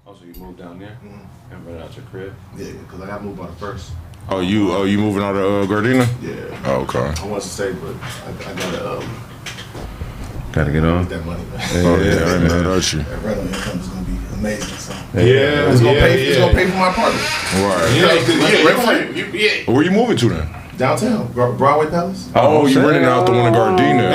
Oh, so you moved down there and rent out your crib? Yeah, because I got moved on the first. Oh, you moving out of Gardena? Yeah. Oh, okay. I want to stay, but I Gotta get on. get that money. Man. Oh yeah, I didn't know that you. That rental income is gonna be amazing. So Yeah, it's gonna pay for my apartment. Right. Where you moving to then? Downtown, Broadway Palace. Oh, you renting out the one in Gardena?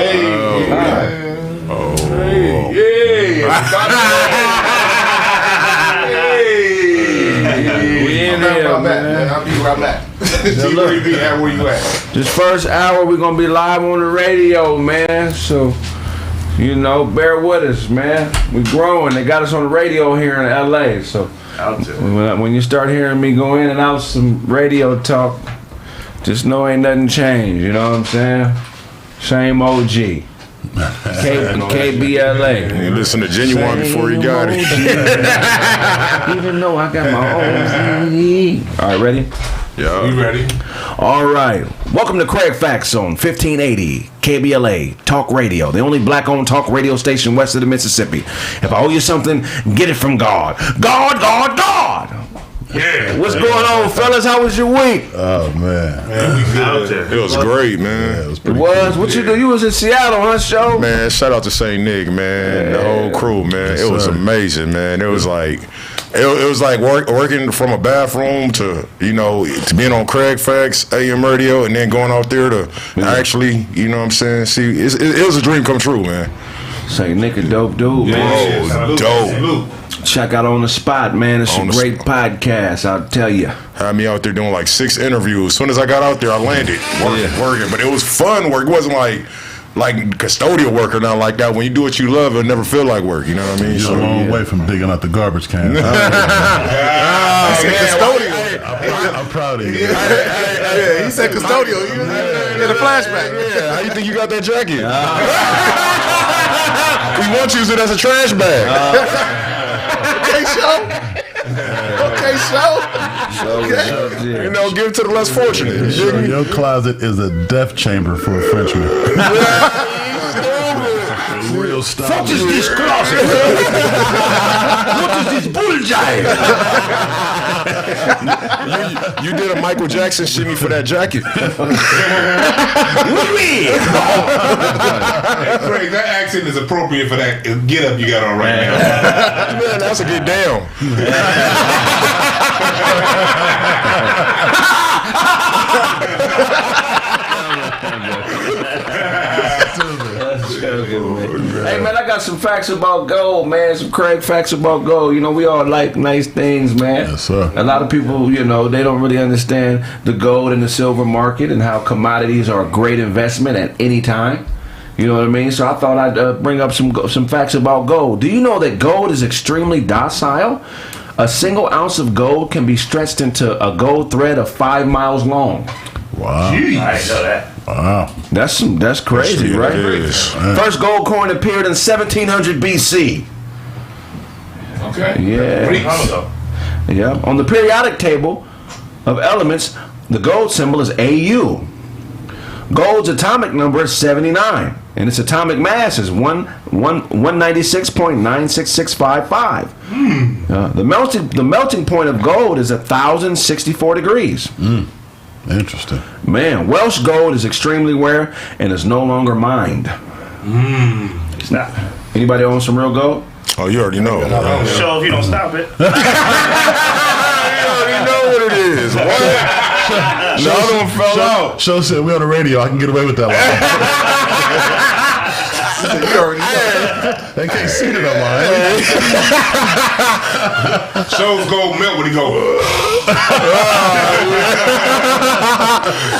We in there, man. I'll be right back. Where you at? This first hour, we're gonna be live on the radio, man. So, you know, bear with us, man. We growing. They got us on the radio here in LA. So, when you start hearing me go in and out some radio talk, just know ain't nothing changed. You know what I'm saying? Same OG. KBLA. You listen to Genuine before you got it. Even though I got my own. All right, ready? Yeah. You ready? All right. Welcome to Kraig Facts on 1580 KBLA Talk Radio, the only black-owned talk radio station west of the Mississippi. If I owe you something, get it from God. God, God, God. Yeah. What's going on, fellas? How was your week? Oh man, We out there. It was great, man. yeah, it was It pretty was. cool. What you do? You was in Seattle, huh, show? Man, shout out to Saint Nick, man. The whole crew, man. Yes, It was sir. amazing, man. It was like working from a bathroom to being on Kraig Facts AM radio and then going out there to actually, you know what I'm saying? See, it was a dream come true, man. Say, Nick, a dope dude, man. Salute, dope. salute. Check out On the Spot, man. It's a On the great podcast, I'll tell you. Had me out there doing like 6 interviews. As soon as I got out there, I landed working. But it was fun work. It wasn't like custodial work or nothing like that. When you do what you love, it'll never feel like work. You know what I mean? You're a long way from digging out the garbage can. I'm proud of you. Yeah, he said custodial. You had a flashback. Yeah, how you think you got that jacket? We want to use it as a trash bag. Okay, show. You know, give it to the less fortunate. Sure, your closet is a death chamber for a Frenchman. Real style. What is this closet? What is this bullshit? You did a Michael Jackson shimmy for that jacket. Kraig, that accent is appropriate for that get up you got on right now. Man, that's a get down. Hey, man, I got some facts about gold, man. Some Kraig facts about gold. You know, we all like nice things, man. Yes, sir. A lot of people, you know, they don't really understand the gold and the silver market and how commodities are a great investment at any time. You know what I mean? So I thought I'd bring up some facts about gold. Do you know that gold is extremely docile? A single ounce of gold can be stretched into a gold thread of 5 miles long. Wow. I didn't know that. Wow. That's crazy, right? It is. First gold coin appeared in 1700 BC. Okay. Yeah. Pretty cool, though. Yeah. On the periodic table of elements, the gold symbol is AU. Gold's atomic number is 79, and its atomic mass is 196.96655. The melting point of gold is 1,064 degrees. Interesting. Man, Welsh gold is extremely rare and is no longer mined. It's not. Anybody own some real gold? Oh, you already know. Show if you don't stop it. You already know what it is. What? Show said we on the radio. I can get away with that one. You already know. They can't see it online. Shows gold melt when he go.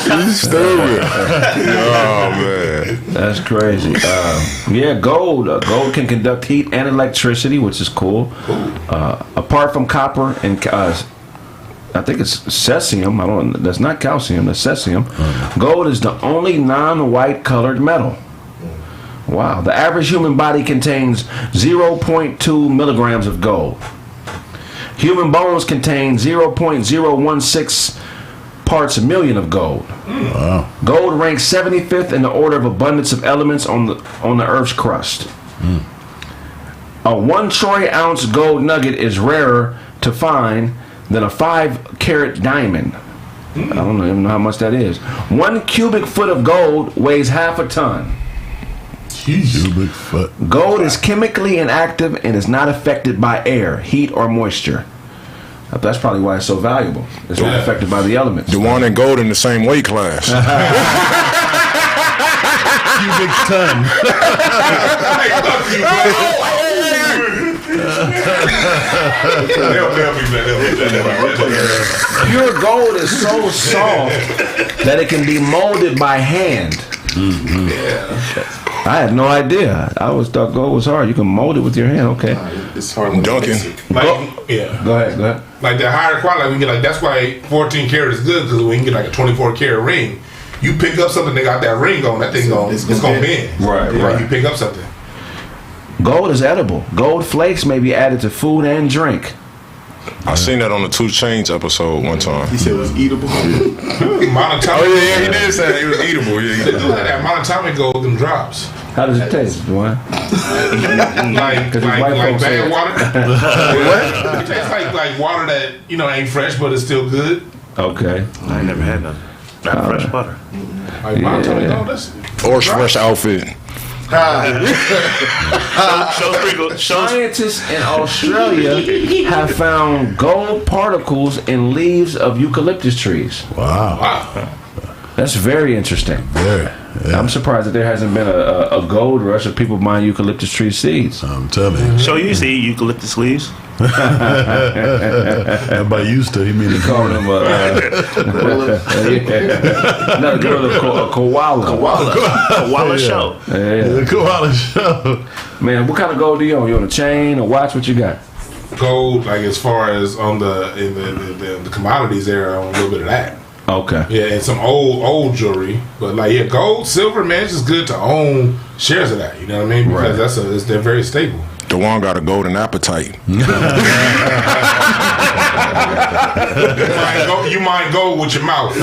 You stupid. Oh, man. That's crazy. Yeah, gold. Gold can conduct heat and electricity, which is cool. Apart from copper and I think it's cesium. That's not calcium. That's cesium. Gold is the only non-white colored metal. Wow. The average human body contains 0.2 milligrams of gold. Human bones contain 0.016 parts a million of gold. Wow. Gold ranks 75th in the order of abundance of elements on the Earth's crust. A 1 troy ounce gold nugget is rarer to find than a 5-carat diamond. I don't even know how much that is. 1 cubic foot of gold weighs half a ton. Cubic foot. Gold is chemically inactive and is not affected by air, heat, or moisture. That's probably why it's so valuable. It's not affected by the elements. Dewan and Gold in the same weight class. Cubic ton. Pure gold is so soft that it can be molded by hand. I had no idea. I always thought gold was hard. You can mold it with your hand. Okay. It's hard. Duncan. Go ahead. Like the higher quality, we can get like that's why 14 karat is good because we can get like a 24 karat ring. You pick up something that got that ring on, that thing it's gonna bend. Right. You pick up something. Gold is edible. Gold flakes may be added to food and drink. I seen that on the 2 Chainz episode one time. He said it was eatable. Monatomic. Oh yeah, he did say it was eatable. Yeah, They do that monatomic gold them drops. How does it taste, Dwayne? like white folks say bad it. water. It tastes like water that ain't fresh, but it's still good. Okay. I ain't never had none. Not fresh butter. Like monatomic gold, that's or fresh outfit. Scientists in Australia have found gold particles in leaves of eucalyptus trees. Wow. That's very interesting. Very. Yeah. I'm surprised that there hasn't been a gold rush of people buying eucalyptus tree seeds. I'm telling you. So you used to eat eucalyptus leaves? And by used to, he mean the Call them a koala. Koala show. The koala show. Man, what kind of gold do you own? You on a chain, a watch? What you got? gold. Like as far as on the commodities, there on a little bit of that. Okay. Yeah, and some old jewelry, but like gold, silver, man, it's just good to own shares of that. You know what I mean? Because they're very stable. Dewan got a golden appetite. You might go with your mouth.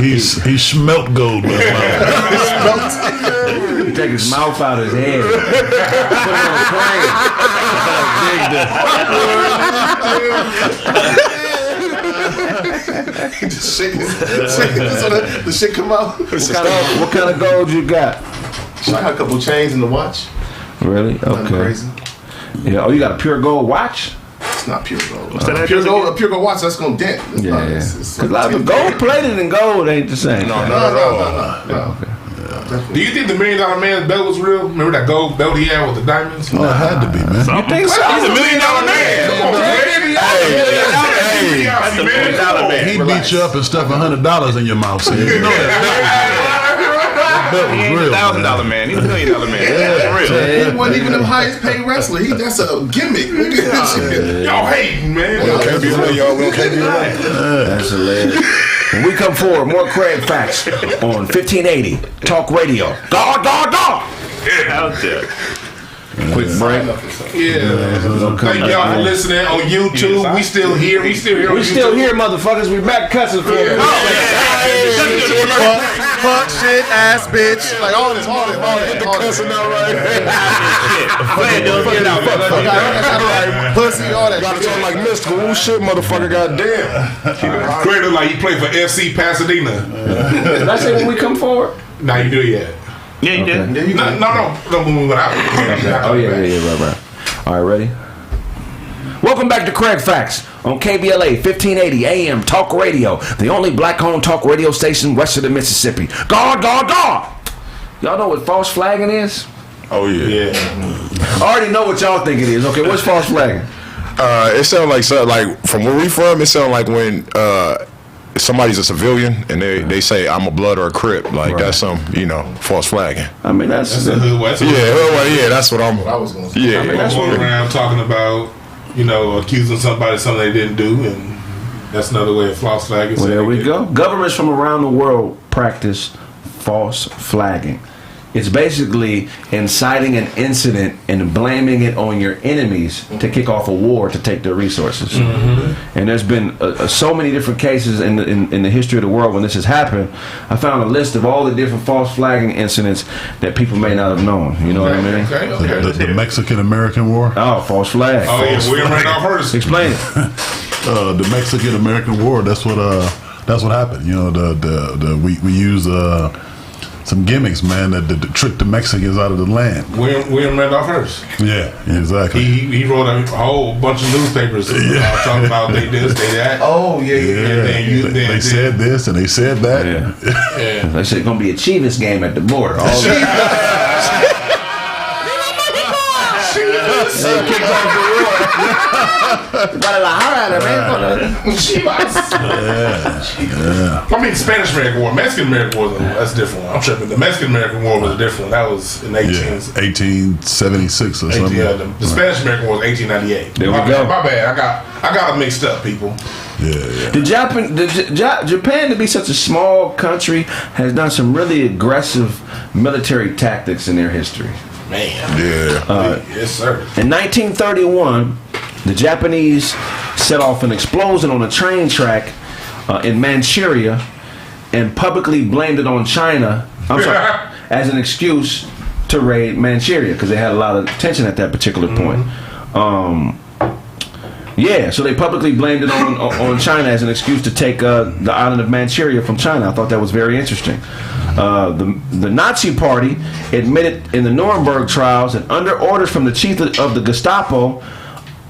He smelt gold. He take his mouth out of his head. Put it on Just shake it so the shit come out. What kind of gold you got? I got a couple chains in the watch. Really? Nothing Okay. crazy. Yeah. Oh, you got a pure gold watch? It's not pure gold. that Pure gold, a pure gold watch that's gonna dent. It's Yeah, not- yeah. it's Because a lot of gold plated and gold ain't the same. No, No. Do you think the $1 Million Man belt was real? Remember that gold belt he had with the diamonds? Oh, it had to be, man. You think so? He's $1 Million Man. Come on, man. That's the $1 Million Man. He beat you up and stuff $100 in your mouth. So you know that belt He was ain't real, $1,000 man. He's $1 Million Man. That's real. He wasn't even the highest paid wrestler. That's a gimmick. Y'all hating, man. We can't be real, y'all. We can't be real. That's hilarious. When we come forward, more Kraig facts on 1580 Talk Radio. God. Out there. Quick break. Yeah. Thank y'all for listening on YouTube. We still here. We still here. We still here, motherfuckers. We back cussing for you. Fuck, shit, ass, bitch. Like all this. Pussy, all that. Gotta talk like mystical. Oh shit, motherfucker, goddamn. Kraig look like he played for FC Pasadena. Did I say when we come forward? Now you do yet. Yeah, you did. No, when we went out. Oh, yeah, right. All right, ready? Welcome back to Kraig Facts on KBLA 1580 AM Talk Radio, the only black-owned talk radio station west of the Mississippi. God. Y'all know what false flagging is? Oh yeah. I already know what y'all think it is. Okay, what's false flagging? It sounds like from where we from. It sounds like when somebody's a civilian and they say I'm a blood or a crip. Like that's some false flagging. I mean that's a hood West. Yeah, that's what I'm. I was gonna say. Yeah, I'm going around talking about, accusing somebody of something they didn't do, and that's another way of false flagging. Well, there we go. Governments from around the world practice false flagging. It's basically inciting an incident and blaming it on your enemies to kick off a war to take their resources. And there's been so many different cases in the history of the world when this has happened. I found a list of all the different false flagging incidents that people may not have known. You know what I mean? The Mexican-American War. Oh, false flag. Oh, yeah, William Randolph Hearst. Explain it. The Mexican-American War. That's what happened. You know, we used some gimmicks, man, that tricked the Mexicans out of the land. William Randolph Hearst. Yeah, exactly. He wrote a whole bunch of newspapers talking about they this, they that. Oh, yeah. They said this and they said that. Yeah. They said it's gonna be a Chivas game at the border. I mean, Spanish American War, Mexican American War, that's a different one. I'm tripping. The Mexican American War was a different one. That was in 1876 or something. Yeah, the Spanish American War was 1898. There we my go. Bad, my bad. I got them mixed up, people. Yeah. Japan, to be such a small country, has done some really aggressive military tactics in their history. Man. Yes, sir. In 1931, the Japanese set off an explosion on a train track in Manchuria and publicly blamed it on China as an excuse to raid Manchuria because they had a lot of tension at that particular point. So they publicly blamed it on China as an excuse to take the island of Manchuria from China. I thought that was very interesting. The Nazi Party admitted in the Nuremberg trials and under orders from the chief of the Gestapo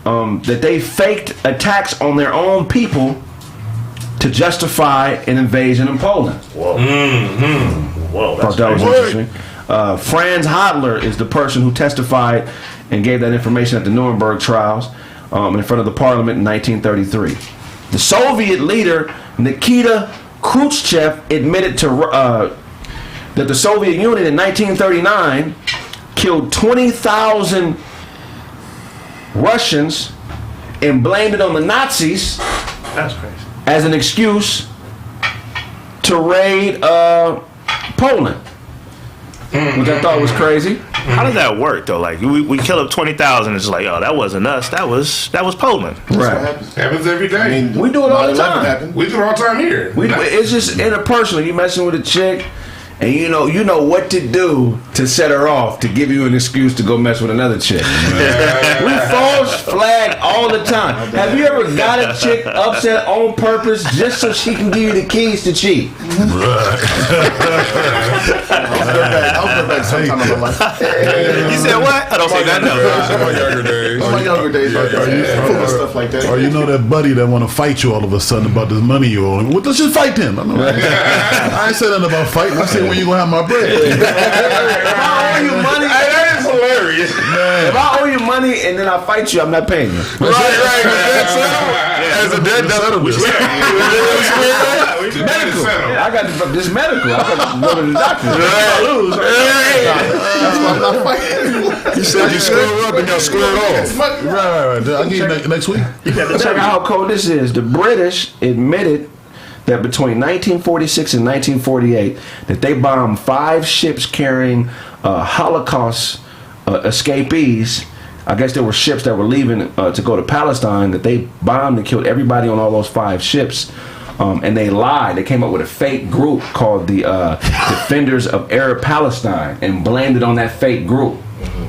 that they faked attacks on their own people to justify an invasion in Poland. Whoa, Thought that was interesting. Franz Hodler is the person who testified and gave that information at the Nuremberg trials in front of the parliament in 1933. The Soviet leader Nikita Khrushchev admitted that the Soviet Union in 1939 killed 20,000 Russians and blamed it on the Nazis. That's crazy. As an excuse to raid Poland, which I thought was crazy. How does that work though? Like we kill up 20,000. It's like, oh, that wasn't us. That was Poland. Right. Happens every day. We do it all the time. We do it all the time here. It's just interpersonal. You messing with a chick, and you know what to do to set her off to give you an excuse to go mess with another chick. We false flag all the time. Have you ever got a chick upset on purpose just so she can give you the keys to cheat? I'll go back sometime in my life. You said what? I don't say that no. My younger days. My younger days, stuff like that. Or you know that buddy that want to fight you all of a sudden about this money you owe. Well, let's just fight him. I ain't said nothing about fighting. I said when you gonna have my bread. If I owe you money, That is hilarious. if I owe you money and then I fight you, I'm not paying you. Right. As a dead Medical. I got this medical. I got to go to the doctor. If I lose, That's why I'm not fighting. You said you square up and y'all squared off. Right. I'll get you next week. check out how cold this is. The British admitted that between 1946 and 1948 that they bombed 5 ships carrying Holocaust escapees. I guess there were ships that were leaving to go to Palestine that they bombed and killed everybody on all those 5 ships. And they lied. They came up with a fake group called the Defenders of Arab Palestine and blamed it on that fake group.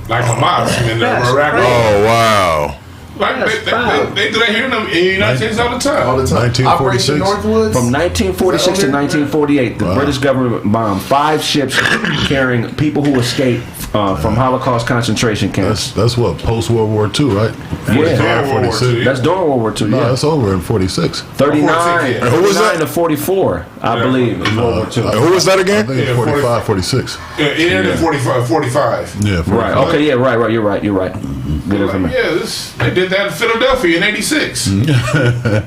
Like Hamas in Iraq. Oh, wow. Like they do that here in the United States all the time. 1946. From 1946 to 1948, the British government bombed 5 ships carrying people who escaped from Holocaust concentration camps. That's what, post World War II, right? Yeah. 46. That's during World War II. No, Yeah, that's over in 46. 39. And who was that? 39 to 44, I believe, in World War II. Who was that I again? think it's 45, 46. It ended in 45. Yeah, 45. Right. Okay. Yeah. Right. You're right. Good information. They did that in Philadelphia in '86.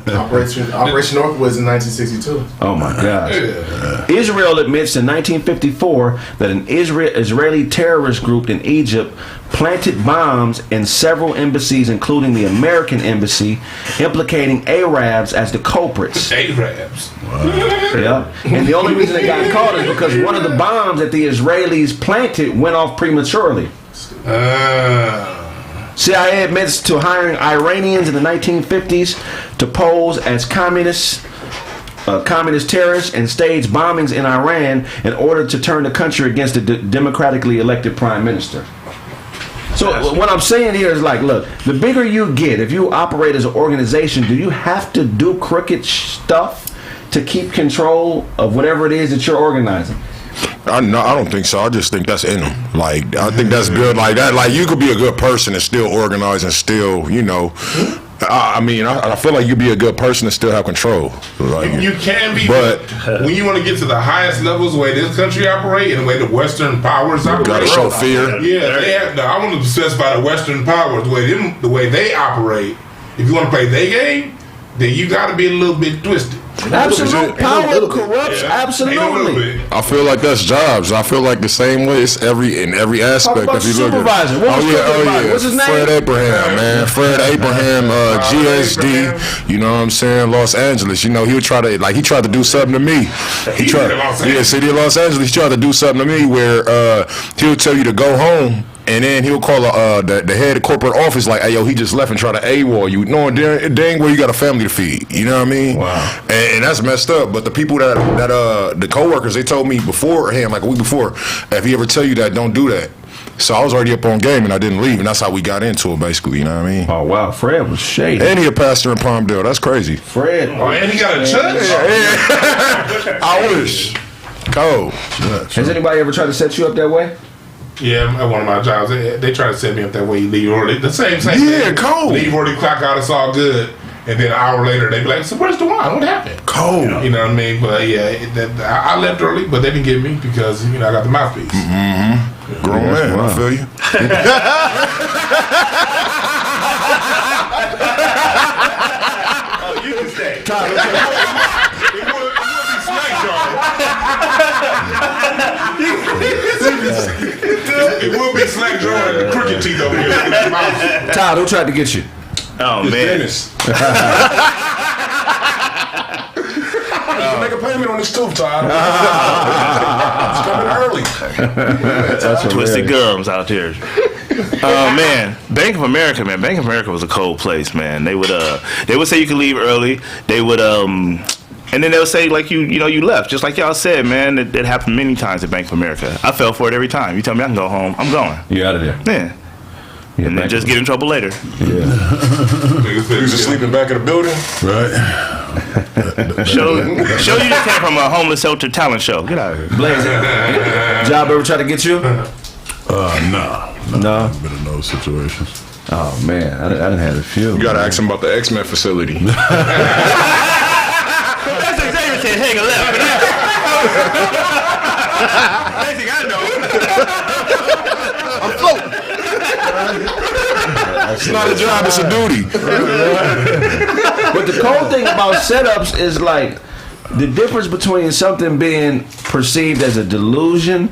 Operation North was in 1962. Oh my gosh. Yeah. Israel admits in 1954 that an Israeli terrorist group in Egypt planted bombs in several embassies, including the American embassy, implicating Arabs as the culprits. Arabs. Yeah. And the only reason they got caught is because one of the bombs that the Israelis planted went off prematurely. CIA admits to hiring Iranians in the 1950s to pose as communist terrorists and stage bombings in Iran in order to turn the country against the democratically elected prime minister. So what I'm saying here is like, look, the bigger you get, if you operate as an organization, do you have to do crooked stuff to keep control of whatever it is that you're organizing? I don't think so. I just think that's in them. Like, I think that's good. Like that. Like, you could be a good person and still organize and still, you know. I mean, I feel like you'd be a good person and still have control. Like, you can be, but when you want to get to the highest levels, the way this country operate and the way the Western powers operate, gotta show fear. Yeah, they have. I want to specify the Western powers the way they operate. If you want to play their game, then you got to be a little bit twisted. Absolute power corrupts. Absolutely. I feel like that's jobs. I feel like the same way it's in every aspect. Talk about If you look supervisor. at it. What's his name? Fred Abraham, man. Fred Abraham, GSD. You know what I'm saying? Los Angeles. You know, he tried to do something to me. City of Los Angeles. He tried to do something to me where he'll tell you to go home. And then he'll call the head of corporate office like, hey, yo, he just left and try to AWOL you. Knowing dang well you got a family to feed. You know what I mean? Wow. And that's messed up. But the people that the coworkers, they told me beforehand, like a week before, if he ever tell you that, don't do that. So I was already up on game and I didn't leave. And that's how we got into it, basically. You know what I mean? Oh, wow. Fred was shady. And he a pastor in Palmdale. That's crazy. Fred. Oh, and he got a church? Yeah. I wish. Cold. Has anybody ever tried to set you up that way? Yeah, at one of my jobs, they try to set me up that way. You leave early. The same thing. Yeah, cold. Leave early, clock out, it's all good. And then an hour later, they be like, so where's the wine? What happened? Cold. You know what I mean? But yeah, I left early, but they didn't get me because, you know, I got the mouthpiece. Mm-hmm. Grown man, I feel you. You can stay. It will be slack drawing the crooked teeth over here. Todd, who tried to get you? Oh, man. Dennis. Make a payment on this tooth, Todd. It's coming early. That's Twisted gums out there. Man, Bank of America, man. Bank of America was a cold place, man. They would say you could leave early. They would and then they'll say like you left, just like y'all said, man. It happened many times at Bank of America. I fell for it every time. You tell me I can go home, I'm going. You out of there? Yeah. And then just get in trouble later. Yeah. He was asleep in the back of the building. Right. Show you just came from a homeless shelter talent show. Get out of here. Blaze, job ever try to get you? No. No. I've been in those situations. Oh man, I done had a few. You gotta ask him about the X-Men facility. That's Xavier said, hang a left. Next thing I know, I'm floating. It's not a job, it's a duty. But the cool thing about setups is like the difference between something being perceived as a delusion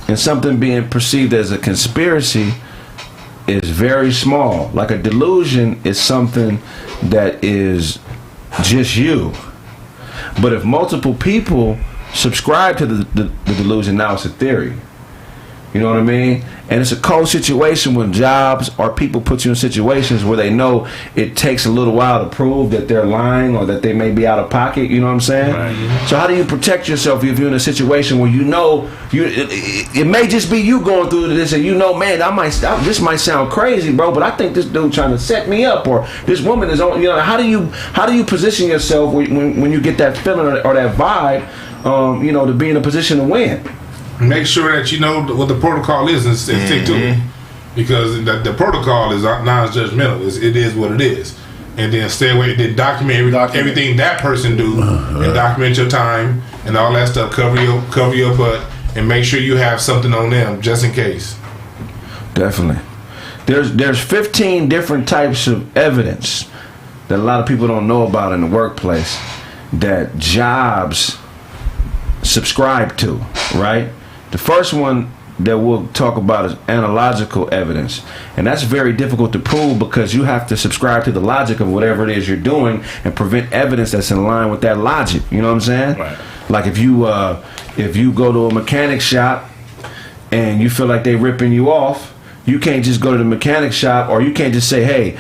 and something being perceived as a conspiracy is very small. Like a delusion is something that is just you. But if multiple people subscribe to the delusion, now it's a theory. You know what I mean? And it's a cold situation when jobs or people put you in situations where they know it takes a little while to prove that they're lying or that they may be out of pocket. You know what I'm saying? Right. So how do you protect yourself if you're in a situation where you know it may just be you going through this and you know, man, this might sound crazy, bro, but I think this dude trying to set me up or this woman is on. You know, how do you position yourself when you get that feeling or that vibe? To be in a position to win. Make sure that you know what the protocol is and stick to it, because the protocol is non-judgmental. It is what it is, and then stay away. Then document everything that person do, and document your time and all that stuff. Cover your butt, and make sure you have something on them just in case. Definitely. There's 15 different types of evidence that a lot of people don't know about in the workplace that jobs subscribe to, right? The first one that we'll talk about is analogical evidence, and that's very difficult to prove because you have to subscribe to the logic of whatever it is you're doing and prevent evidence that's in line with that logic. You know what I'm saying? Right. Like if you go to a mechanic shop and you feel like they ripping you off, you can't just go to the mechanic shop, or you can't just say, hey,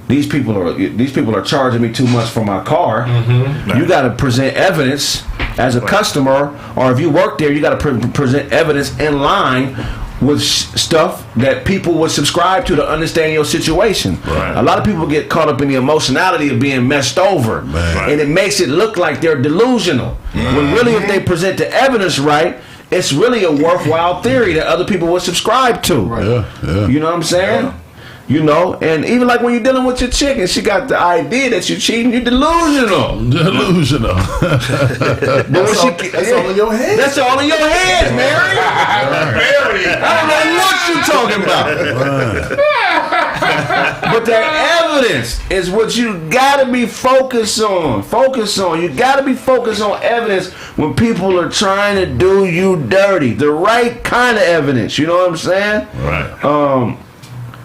these people are charging me too much for my car. Mm-hmm. You got to present evidence as a customer, or if you work there, you got to present evidence in line with stuff that people would subscribe to understand your situation. Right. A lot of people get caught up in the emotionality of being messed over, and it makes it look like they're delusional. When really, if they present the evidence right, it's really a worthwhile theory that other people would subscribe to. Yeah. You know what I'm saying? Yeah. You know, and even like when you're dealing with your chick and she got the idea that you're cheating, you're delusional. Delusional. But that's all in your head. That's all in your head, Mary. Mary. I don't know what you're talking about. But that evidence is what you gotta be focused on. You gotta be focused on evidence when people are trying to do you dirty. The right kind of evidence. You know what I'm saying? Right.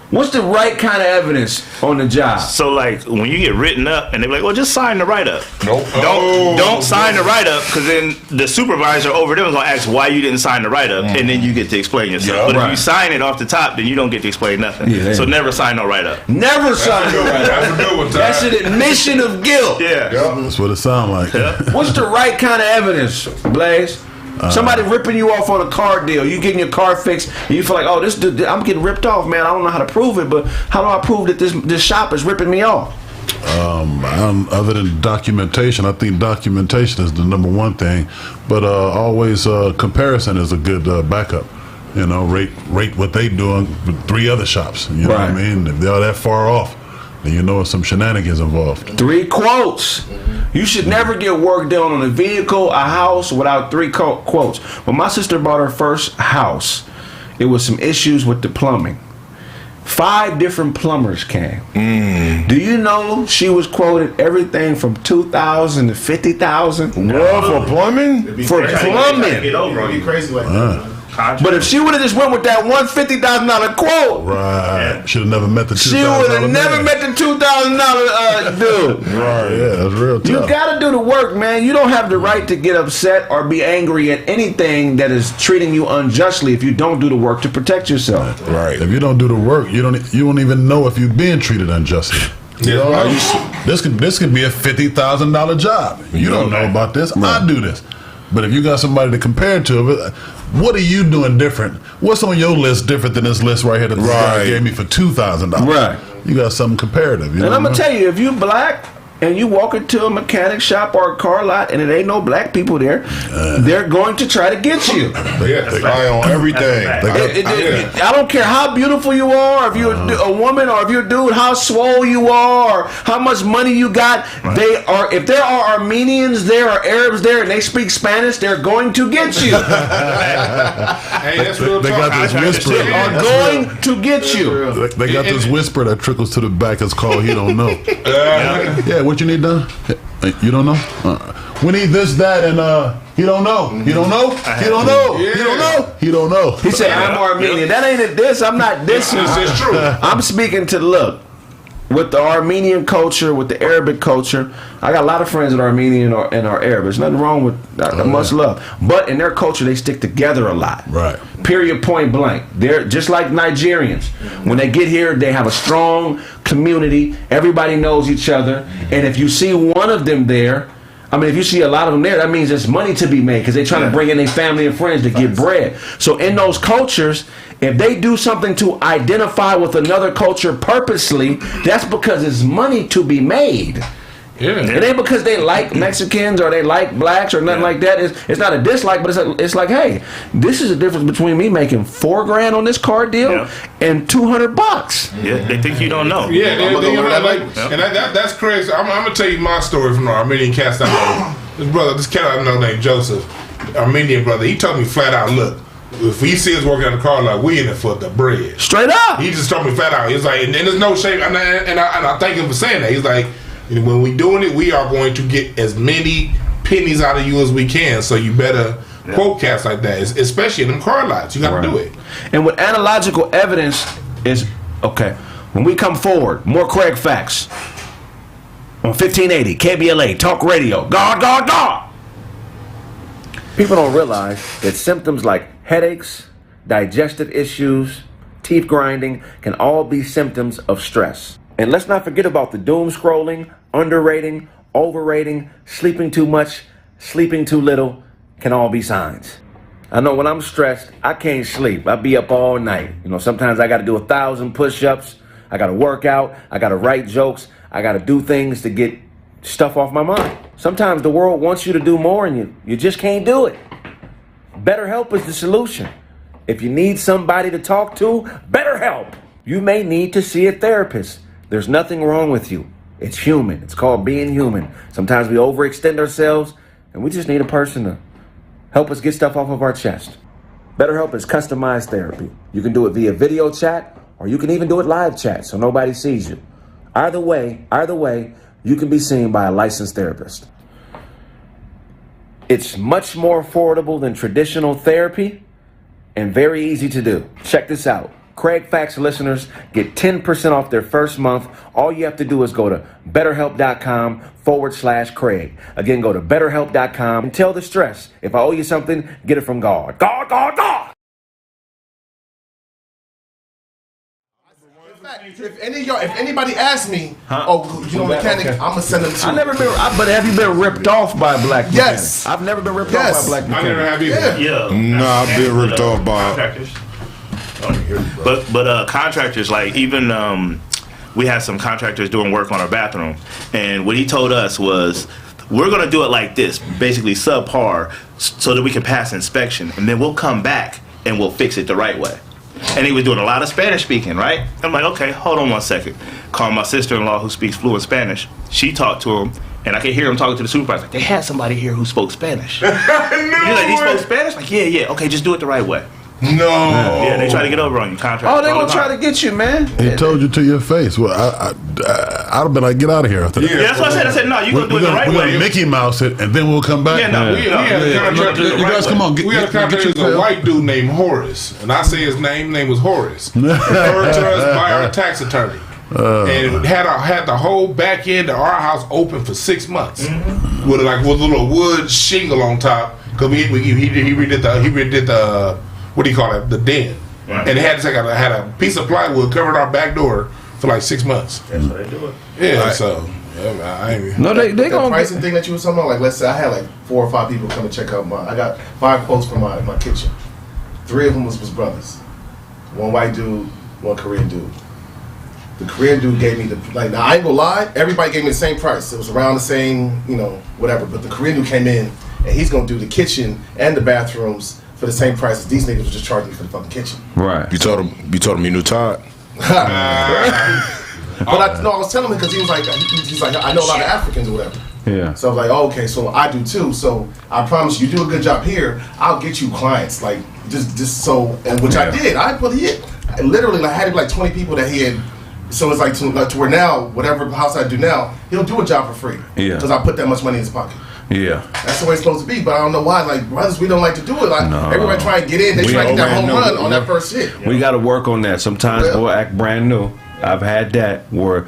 What's the right kind of evidence on the job? So like when you get written up and they're like, well, just sign the write up. Nope. Don't sign the write up, because then the supervisor over there is gonna ask why you didn't sign the write up, and then you get to explain yourself. But if you sign it off the top, then you don't get to explain nothing. So never sign no write up. Never sign the write up. That's a good one, Ty. That's an admission of guilt. Yeah. That's what it sounds like. What's the right kind of evidence, Blaze? Somebody ripping you off on a car deal. You getting your car fixed, and you feel like, oh, this dude, I'm getting ripped off, man. I don't know how to prove it, but how do I prove that this shop is ripping me off? Other than documentation, I think documentation is the number one thing, but always comparison is a good backup. You know, rate what they doing with 3 other shops. You know what I mean? If they're that far off, then you know some shenanigans involved. 3 quotes. You should never get work done on a vehicle, a house, without 3 quotes. When my sister bought her first house, it was some issues with the plumbing. 5 different plumbers came. Do you know she was quoted everything from $2,000 to $50,000? For plumbing? For plumbing. Get over Be crazy like that. But if she would have just went with that $150,000 quote, Right. Should have never met the $2,000 she would have never man. met the $2,000 dude. Right. Yeah, that's real tough. You gotta do the work, man. You don't have the right to get upset or be angry at anything that is treating you unjustly if you don't do the work to protect yourself. Right. If you don't do the work, you don't even know if you're being treated unjustly. This could be a $50,000 job. You don't know about this. I do this. But if you got somebody to compare it to, what are you doing different? What's on your list different than this list right here that this guy gave me for $2,000? Right. You got something comparative. You And know I'm gonna tell you, if you black and you walk into a mechanic shop or a car lot and it ain't no black people there, they're going to try to get you. They eye on everything. I don't care how beautiful you are, if you're a woman or if you're a dude, how swole you are, or how much money you got. They are. If there are Armenians there or Arabs there and they speak Spanish, they're going to get you. Hey, that's real They talk. got this whisper. They are going to get you. They got this whisper that trickles to the back. It's called "He Don't Know." Yeah, what you need done? You don't know? We need this, that, and he don't know. He don't know. He don't know. He don't know. He don't know. He said, "I'm Armenian." That ain't a diss. I'm not dissing. It's true. I'm speaking to look. With the Armenian culture, with the Arabic culture, I got a lot of friends that are Armenian and are Arab. There's nothing wrong with much love. But in their culture, they stick together a lot. Right. Period, point blank. They're just like Nigerians. When they get here, they have a strong community. Everybody knows each other. And if you see one of them there, I mean, if you see a lot of them there, that means there's money to be made because they're trying to bring in their family and friends to get bread. So in those cultures, if they do something to identify with another culture purposely, that's because there's money to be made. Yeah. It ain't because they like Mexicans or they like blacks or nothing like that. It's not a dislike, but it's like, hey, this is the difference between me making $4,000 on this car deal and $200. Yeah, they think you don't know. Yeah, that's crazy. I'm gonna tell you my story from the Armenian cast I know. This cat I know named Joseph, Armenian brother. He told me flat out, look, if he sees us working on the car, like we in it for the bread. Straight up. He just told me flat out. He's like, and there's no shame, and I thank him for saying that. He's like, when we doing it, we are going to get as many pennies out of you as we can. So you better quote cats like that, especially in them car lots. You got to do it. And with analogical evidence is okay. When we come forward, more Kraig facts on 1580 KBLA Talk Radio. God. People don't realize that symptoms like headaches, digestive issues, teeth grinding can all be symptoms of stress. And let's not forget about the doom scrolling, underrating, overrating, sleeping too much, sleeping too little can all be signs. I know when I'm stressed, I can't sleep. I be up all night. Sometimes I got to do 1,000 push-ups. I got to work out. I got to write jokes. I got to do things to get stuff off my mind. Sometimes the world wants you to do more and you just can't do it. BetterHelp is the solution. If you need somebody to talk to, BetterHelp. You may need to see a therapist. There's nothing wrong with you. It's human. It's called being human. Sometimes we overextend ourselves and we just need a person to help us get stuff off of our chest. BetterHelp is customized therapy. You can do it via video chat or you can even do it live chat so nobody sees you. Either way, you can be seen by a licensed therapist. It's much more affordable than traditional therapy and very easy to do. Check this out. Kraig Facts listeners get 10% off their first month. All you have to do is go to betterhelp.com/Kraig. Again, go to betterhelp.com and tell the stress. If I owe you something, get it from God. God. If anybody asks me, mechanic, I'm gonna send them to. But have you been ripped off by a black mechanic? Yes. I've never been ripped off by a black I mechanic. never have either. Yeah. No, I've been ripped off by. Contractors. But contractors, like even we had some contractors doing work on our bathroom, and what he told us was, we're gonna do it like this, basically subpar, so that we can pass inspection, and then we'll come back and we'll fix it the right way. And he was doing a lot of Spanish speaking, right? I'm like, okay, hold on one second. Call my sister-in-law who speaks fluent Spanish. She talked to him, and I could hear him talking to the supervisor. Like, they had somebody here who spoke Spanish. He's like, he spoke Spanish? Like, yeah, okay, just do it the right way. No. Yeah, they try to get over on you, contractors. Oh, they gonna try to get you, man. He told you to your face. Well, I'd have been like, get out of here after that. Yeah, that's what I said. I said, no, you're going to do it the right We're way. going to Mickey Mouse it, and then we'll come back. Yeah, no, we had a contractor. You guys, come on. We had a contractor, a white dude named Horace, and I say his name was Horace. Referred to us by our tax attorney. And had the whole back end of our house open for 6 months with a little wood shingle on top, because he redid the what do you call it, the den, right. And it had a piece of plywood covered our back door for like 6 months. That's what they do it. Yeah, right. So they gonna pricing thing that you was talking about. Like, let's say I had like 4 or 5 people come to check out I got 5 quotes for my kitchen. 3 of them was brothers. 1 white dude, 1 Korean dude. The Korean dude gave me now I ain't gonna lie, everybody gave me the same price. It was around the same, whatever. But the Korean dude came in and he's gonna do the kitchen and the bathrooms for the same price as these niggas were just charging me for the fucking kitchen. Right. You told him you knew Todd. But I was telling him because he's like I know a lot of Africans or whatever. Yeah. So I was like, oh, okay, so I do too. So I promise you do a good job here, I'll get you clients. Like just so, and which I did. I literally had like 20 people that he had. So it's like to where now, whatever house I do now, he'll do a job for free. Yeah. Because I put that much money in his pocket. Yeah. That's the way it's supposed to be, but I don't know why. Like, brothers, we don't like to do it. Like, everybody try and get in. They try to get that home run on that first hit. We got to work on that. Sometimes we'll act brand new. I've had that where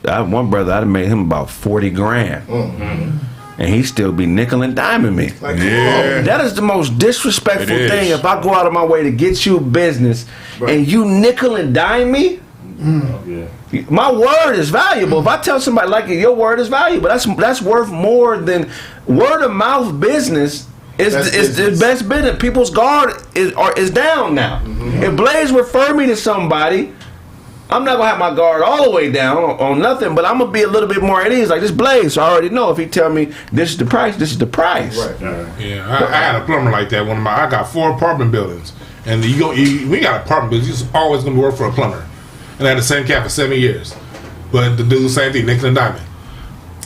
one brother, I'd have made him about 40 grand. Mm-hmm. And he still be nickel and diming me. Like, that is the most disrespectful thing. If I go out of my way to get you business and you nickel and dime me, my word is valuable. If I tell somebody like it, your word is valuable. That's worth more than word of mouth business. Is the best business. People's guard is down now. Mm-hmm. If Blaze refer me to somebody, I'm not gonna have my guard all the way down on nothing, but I'm gonna be a little bit more at ease. Like this Blaze, so I already know if he tell me this is the price, this is the price. Right. Yeah, I had a plumber like that. I got 4 apartment buildings, and we got apartment buildings. You're always gonna work for a plumber. And I had the same cat for 7 years. But the dude, same thing, nickel and diamond.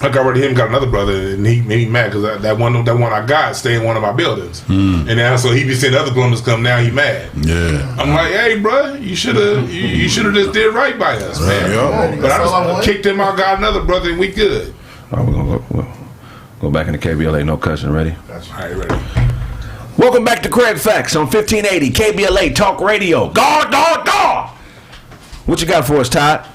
I got rid of him, got another brother, and he mad because that one I got stayed in one of my buildings. And now, so he be seeing other plumbers come, now he mad. Yeah. I'm like, hey, bro, you should have just did right by us, man. Yeah. But I kicked him out, got another brother, and we good. All right, we're going to go back into KBLA, no cussing. Ready? All right, ready. Welcome back to Kraig Facts on 1580 KBLA Talk Radio. God. What you got for us, Todd?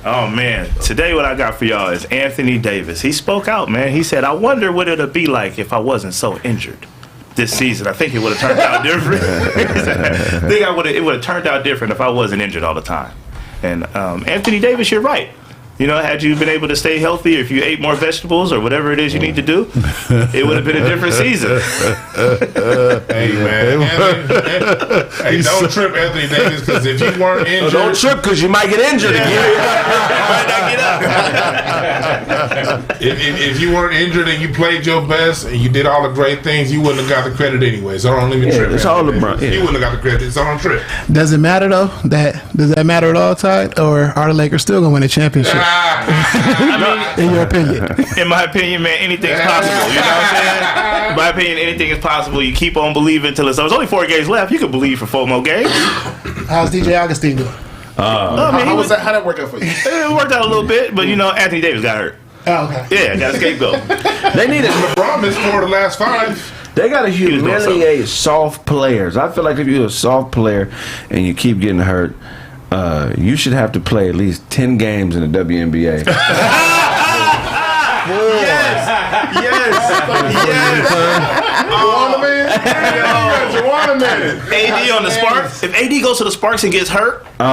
Oh, man. Today what I got for y'all is Anthony Davis. He spoke out, man. He said, I wonder what it would be like if I wasn't so injured this season. I think it would have turned out different. I think it would have turned out different if I wasn't injured all the time. And Anthony Davis, you're right. You know, had you been able to stay healthy, or if you ate more vegetables or whatever it is you need to do, it would have been a different season. Hey, man. Hey, don't trip Anthony Davis, because if you weren't injured... Don't trip, because you might get injured again. You might not get up. If you weren't injured and you played your best and you did all the great things, you wouldn't have got the credit anyway. So don't even trip. It's all LeBron. You wouldn't have got the credit. So don't trip. Does it matter, though? Does that matter at all, Todd? Or are the Lakers still going to win a championship? In your opinion? In my opinion, man, anything's possible. You know what I'm saying? In my opinion, anything is possible. You keep on believing until it's over. There's only 4 games left. You can believe for 4 more games. How's DJ Augustine doing? How that work out for you? It worked out a little bit, but you know, Anthony Davis got hurt. Oh, okay. Yeah, got a scapegoat. They need LeBron missed 4 of the last 5. They got to humiliate soft players. I feel like if you're a soft player and you keep getting hurt, you should have to play at least 10 games in the WNBA. Yes. AD on the Sparks. If AD goes to the Sparks and gets hurt, What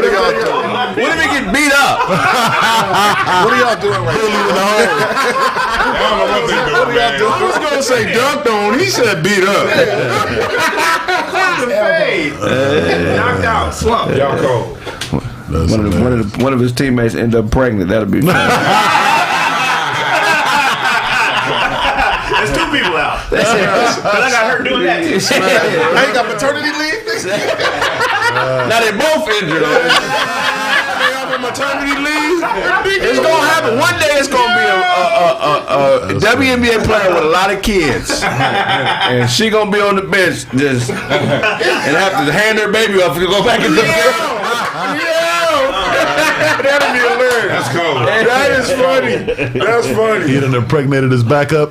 are y'all doing? what if he get beat up? What are y'all doing right now? I don't know what they're doing, man. I was gonna say dunked on. He said beat up. knocked out, slumped. Y'all cold. One of his teammates end up pregnant. That'll be fun. There's 2 people out. But I got hurt doing that. I ain't got paternity leave. Now they both injured. Maternity leave. It's gonna happen. One day it's gonna be a WNBA player with a lot of kids, and she gonna be on the bench just and have to hand her baby off to go back in the That'll be hilarious. That's cold. That is funny. That's funny. He done impregnated his backup.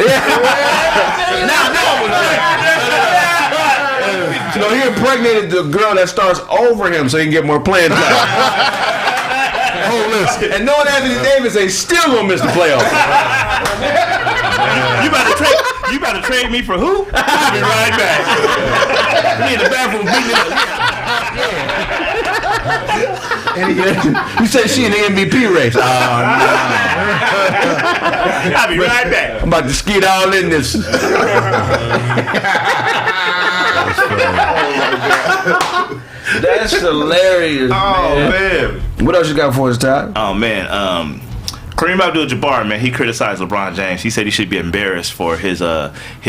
No, he impregnated the girl that starts over him so he can get more playing time. And knowing Anthony Davis ain't still gonna miss the playoffs. You about to trade me for who? I'll be right back. Me in the bathroom beating it up. You said she in the MVP race. Oh, no. I'll be right back. I'm about to skid all in this. That's hilarious. Oh, man. What else you got for us, Todd? Oh, man. Kareem Abdul-Jabbar, man, he criticized LeBron James. He said he should be embarrassed for his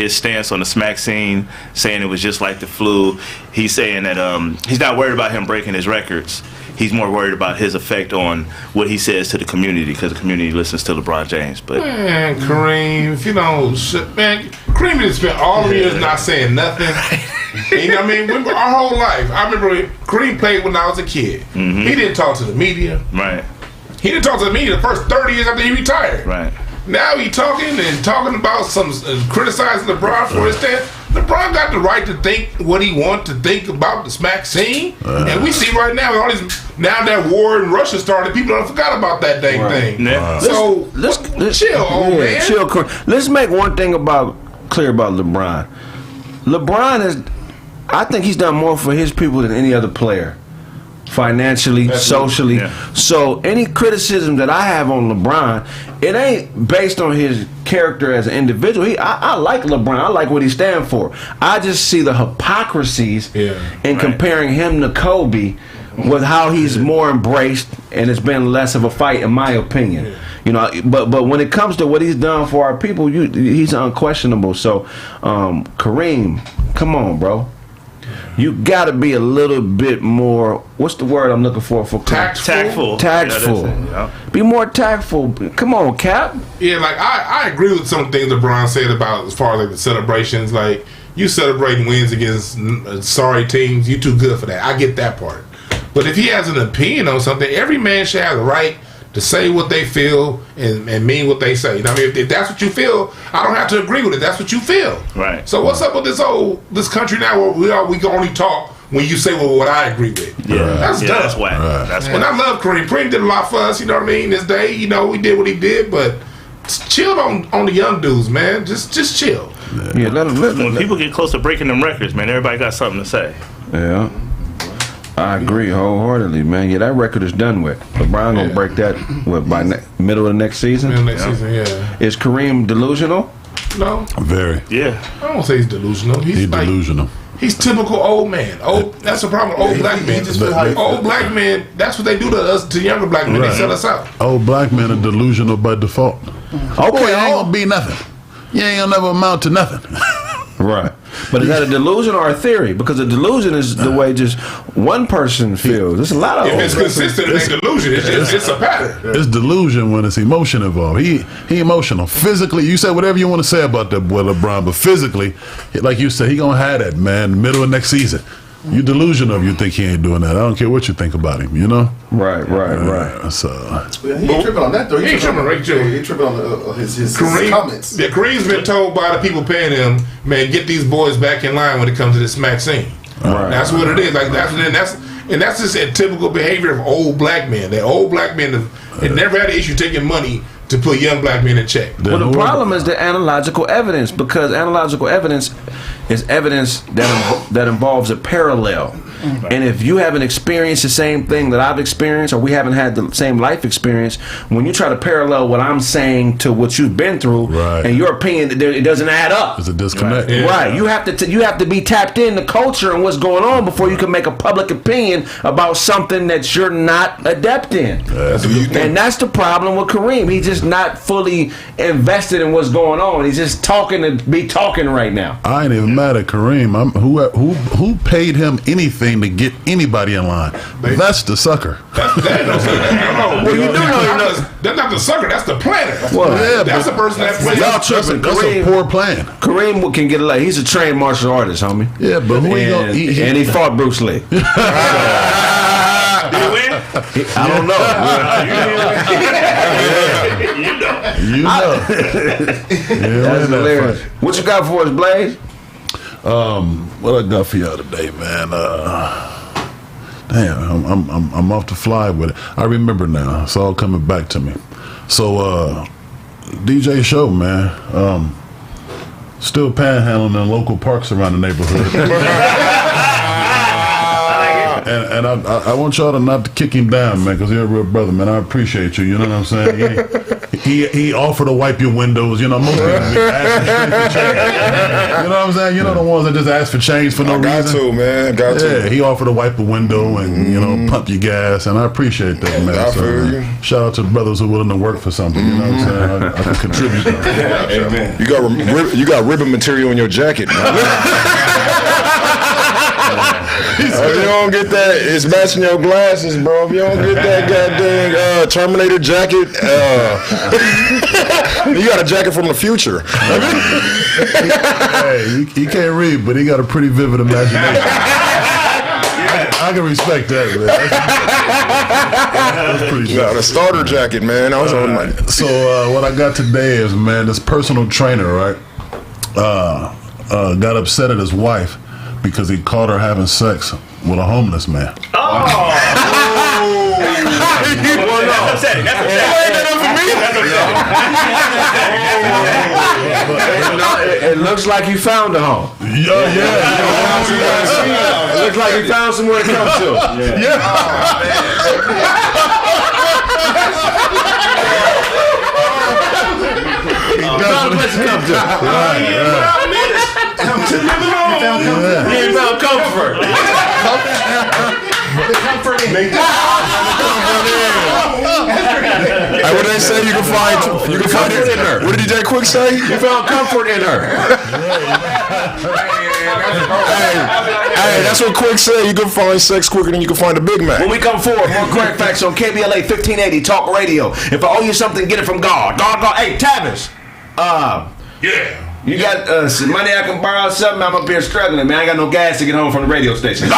stance on the smack scene, saying it was just like the flu. He's saying that he's not worried about him breaking his records. He's more worried about his effect on what he says to the community, because the community listens to LeBron James. But man, Kareem, if you don't, man, Kareem has spent all the years not saying nothing. You know what I mean? Our whole life. I remember Kareem played when I was a kid. Mm-hmm. He didn't talk to the media. Right. He didn't talk to the media the first 30 years after he retired. Right. Now he talking about some criticizing LeBron for his stance. LeBron got the right to think what he wants to think about the smack scene, and we see right now all these. Now that war in Russia started, people don't forgot about that dang thing. Yeah. So let's chill, old man. Chill. Let's make one thing clear about LeBron. LeBron I think he's done more for his people than any other player. Financially, socially. Yeah. So any criticism that I have on LeBron, it ain't based on his character as an individual. I like LeBron. I like what he stands for. I just see the hypocrisies in comparing him to Kobe with how he's more embraced, and it's been less of a fight, in my opinion. Yeah. You know, but when it comes to what he's done for our people, he's unquestionable. So, Kareem, come on, bro. You got to be a little bit more. What's the word I'm looking for? Tactful. Tactful. Be more tactful. Come on, Cap. Yeah, like I agree with some things LeBron said about as far as like the celebrations. Like, you celebrating wins against sorry teams, you too good for that. I get that part. But if he has an opinion on something, every man should have the right to say what they feel and mean what they say. You know what I mean? If that's what you feel, I don't have to agree with it. That's what you feel. Right. So what's up with this country now where we can only talk when you say what I agree with? Yeah, that's dumb. That's whack. Right. That's and I love Kareem. Kareem did a lot for us. You know what I mean? This day, you know, we did what he did, but chill on the young dudes, man. Just chill. Yeah, let when people get close to breaking them records, man, everybody got something to say. Yeah. I agree wholeheartedly, man. Yeah, that record is done with. LeBron gonna break that by middle of the next season. Middle of next season, yeah. Is Kareem delusional? No. Very. Yeah. I don't say he's delusional. He's like, delusional. He's typical old man. That's the problem with old black men. Old black men, that's what they do to us, to younger black men. They sell us out. Old black men are delusional by default. Okay, boy, ain't gonna be nothing. You ain't gonna never amount to nothing. Right. But is that a delusion or a theory? Because a delusion is the way just one person feels. There's a lot of. If it's consistent, it ain't delusion. It's a pattern. It's delusion when it's emotion involved. He emotional. Physically, you say whatever you want to say about that boy LeBron, but physically, like you said, he gonna have that, man, middle of next season. You delusional if you think he ain't doing that. I don't care what you think about him, you know? Right. So he ain't tripping on that though. He ain't tripping, right, Joe? He tripping on his comments. Yeah, Kareem's been told by the people paying him, man, get these boys back in line when it comes to this smack scene. Right. That's what it is. Like that's just a typical behavior of old black men. That old black men have never had an issue taking money to put young black men in check. Well, the problem is the analogical evidence, because analogical evidence is evidence that involves a parallel. Right. And if you haven't experienced the same thing that I've experienced, or we haven't had the same life experience, when you try to parallel what I'm saying to what you've been through, right, and your opinion, it doesn't add up. There's a disconnect. Right. Yeah. Right. You have to be tapped into culture and what's going on before you can make a public opinion about something that you're not adept in. And that's the problem with Kareem. He's just not fully invested in what's going on. He's just talking to be talking right now. I ain't even mad at Kareem. Who paid him anything to get anybody in line? That's the sucker. Well, you do know that's not the sucker. That's the planner. Well, yeah, that's the person that plays. Y'all tripping. That's a poor plan. Kareem can get a He's a trained martial artist, homie. Yeah, but who and he fought Bruce Lee. Did he win? I don't know. You know. That's hilarious. What you got for us, Blaze? What I got for y'all today, man? Damn, I'm off the fly with it. I remember now. It's all coming back to me. So, DJ Show, man. Still panhandling in local parks around the neighborhood. And I want y'all to not to kick him down, man, because he's a real brother, man. I appreciate you. You know what I'm saying? He offered to wipe your windows. You know, most people be asking for change. You know what I'm saying? You know the ones that just ask for change for no reason. Got to. Yeah, he offered to wipe the window and pump your gas, and I appreciate that, man. I feel you. Shout out to the brothers who are willing to work for something. You know what I'm saying? I can contribute. Amen. You got ribbon material in your jacket. If you don't get that, it's matching your glasses, bro. If you don't get that goddamn Terminator jacket, you got a jacket from the future. Hey, he can't read, but he got a pretty vivid imagination. I can respect that, man. That's pretty got a starter jacket, man. I was on my. So what I got today is, man, this personal trainer, right? Got upset at his wife because he caught her having sex with a homeless man. It looks like you found a home. Yeah. It looks like you found somewhere to come to. He found comfort. What did they say? You can find it in her. What did DJ Quick say? You found comfort in her. Hey, that's what Quick said. You can find sex quicker than you can find a Big Mac. When we come forward, more Kraig Facts on KBLA 1580 Talk Radio. If I owe you something, get it from God. God. Hey, Tavis. Yeah. You got some money I can borrow something? I'm up here struggling, man. I got no gas to get home from the radio station. Go.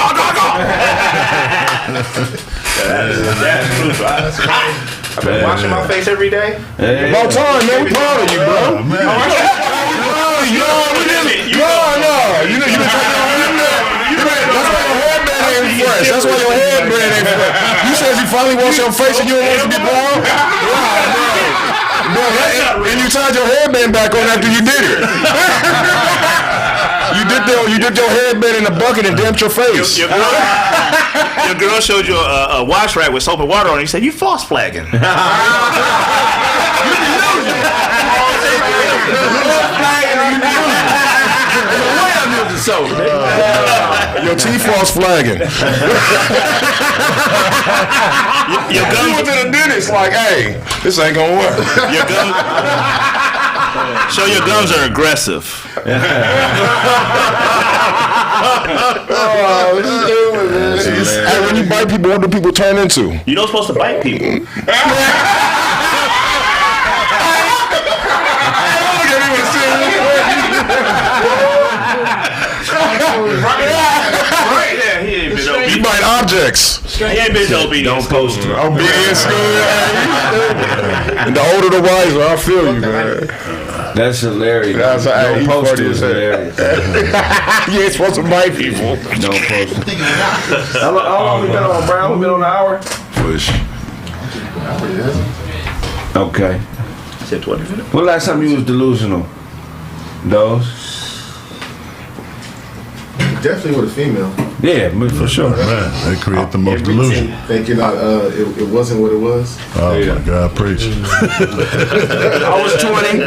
I've been washing my face every day. About time, man. We proud of you, bro. Oh, man. No, we didn't. No. You didn't take That's why your headband ain't fresh. You said you finally wash your face and you don't want to be brown? And you tied your headband back on after you did it. You dipped your headband in a bucket and damped your face. Your girl showed you a wash rag with soap and water on it. You said, you false flagging. Your teeth false flagging. Your gums. You went to the dentist like, hey, this ain't gonna work. Your gums. So your gums are aggressive. Hey, when you bite people, what do people turn into? You're not supposed to bite people. You bite objects. He ain't been obedient. Don't post him. Obedience. And the older the wiser, I feel you, man. That's hilarious. Don't post it. Hilarious. You ain't supposed to bite people. Don't post it. How long we been on, Brown? We been on an hour? Push. Okay. Said 20 minutes. When last time you was delusional? Those? Definitely with a female. Yeah, for sure. Man, they create the most delusion. Thinking it wasn't what it was. Oh my God, preach. I was 20.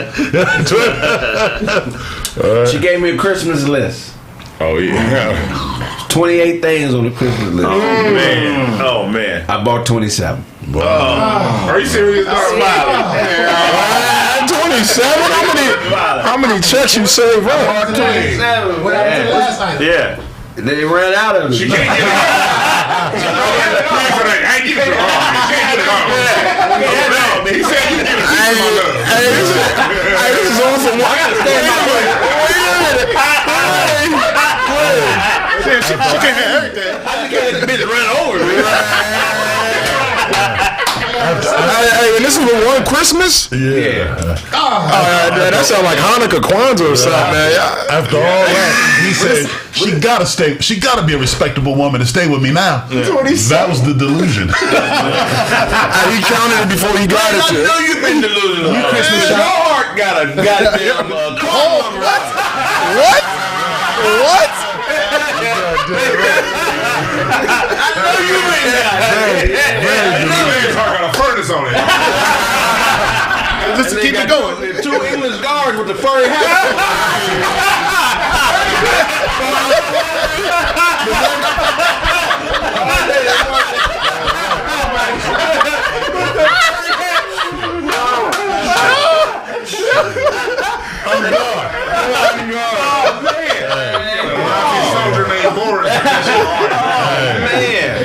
She gave me a Christmas list. Oh, yeah. 28 things on the Christmas list. Oh, man. I bought 27. Are you serious? 27? How many checks you saved up? 27. What happened last time? Yeah. They ran out of it. She can't get it all. I ain't getting it all. She can't get it all. He said you get it. Hey, this is awesome. I gotta stand my way. She can't have everything. I just can't let the bitch run over. Hey, and this is the one Christmas? Yeah. That sounds like Hanukkah, Kwanzaa or something, man. After all that, he said she gotta be a respectable woman to stay with me now. That was the delusion. He counted it before he got it. I know you've been delusional. You Christmas Your heart got a goddamn What? I know you ain't Got a furnace on it. Just to keep it going. 2 English guards with the furry hat.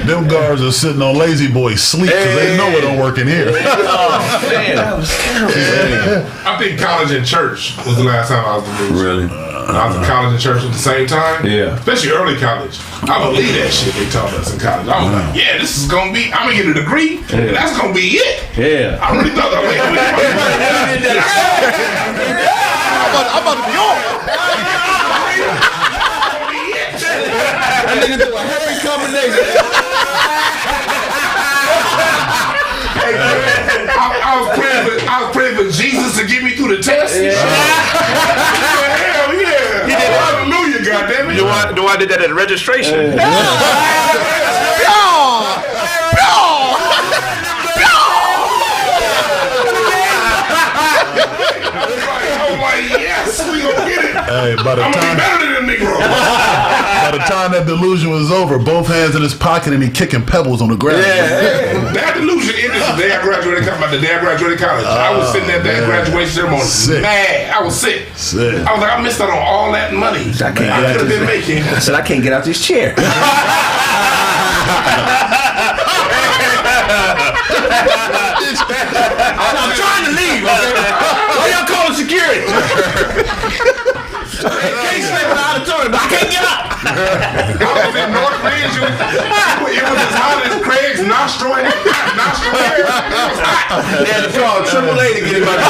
Them guards are sitting on lazy boy sleep because they know it don't work in here. That was terrible. I think college and church was the last time I was delusional. Really? I was in college and church at the same time. Yeah. Especially early college. I believe that shit they taught us in college. I was like, yeah, this is gonna be. I'm gonna get a degree, and that's gonna be it. Yeah. I really thought that. I'm about to be on. That nigga do a hairy combination. I was praying for Jesus to get me through the test. Yeah. Hell yeah. He did. Hallelujah, goddammit. Do I did that at registration? I'm like, yes, we gonna get it. Hey, by the I'm gonna time be better than them Negro. by the time that delusion was over, both hands in his pocket and he kicking pebbles on the ground. That delusion ended the day I graduated college. I was sitting at that graduation ceremony, mad. I was sick. I was like, I missed out on all that money I could have been making. I said, I can't get out this chair. I'm trying to leave. Okay? Why y'all calling security? I can't sleep in the auditorium, but I can't get up. I was in North Ridge. It was as hot as Kraig's nostril. It was hot. They had to call AAA to get him out.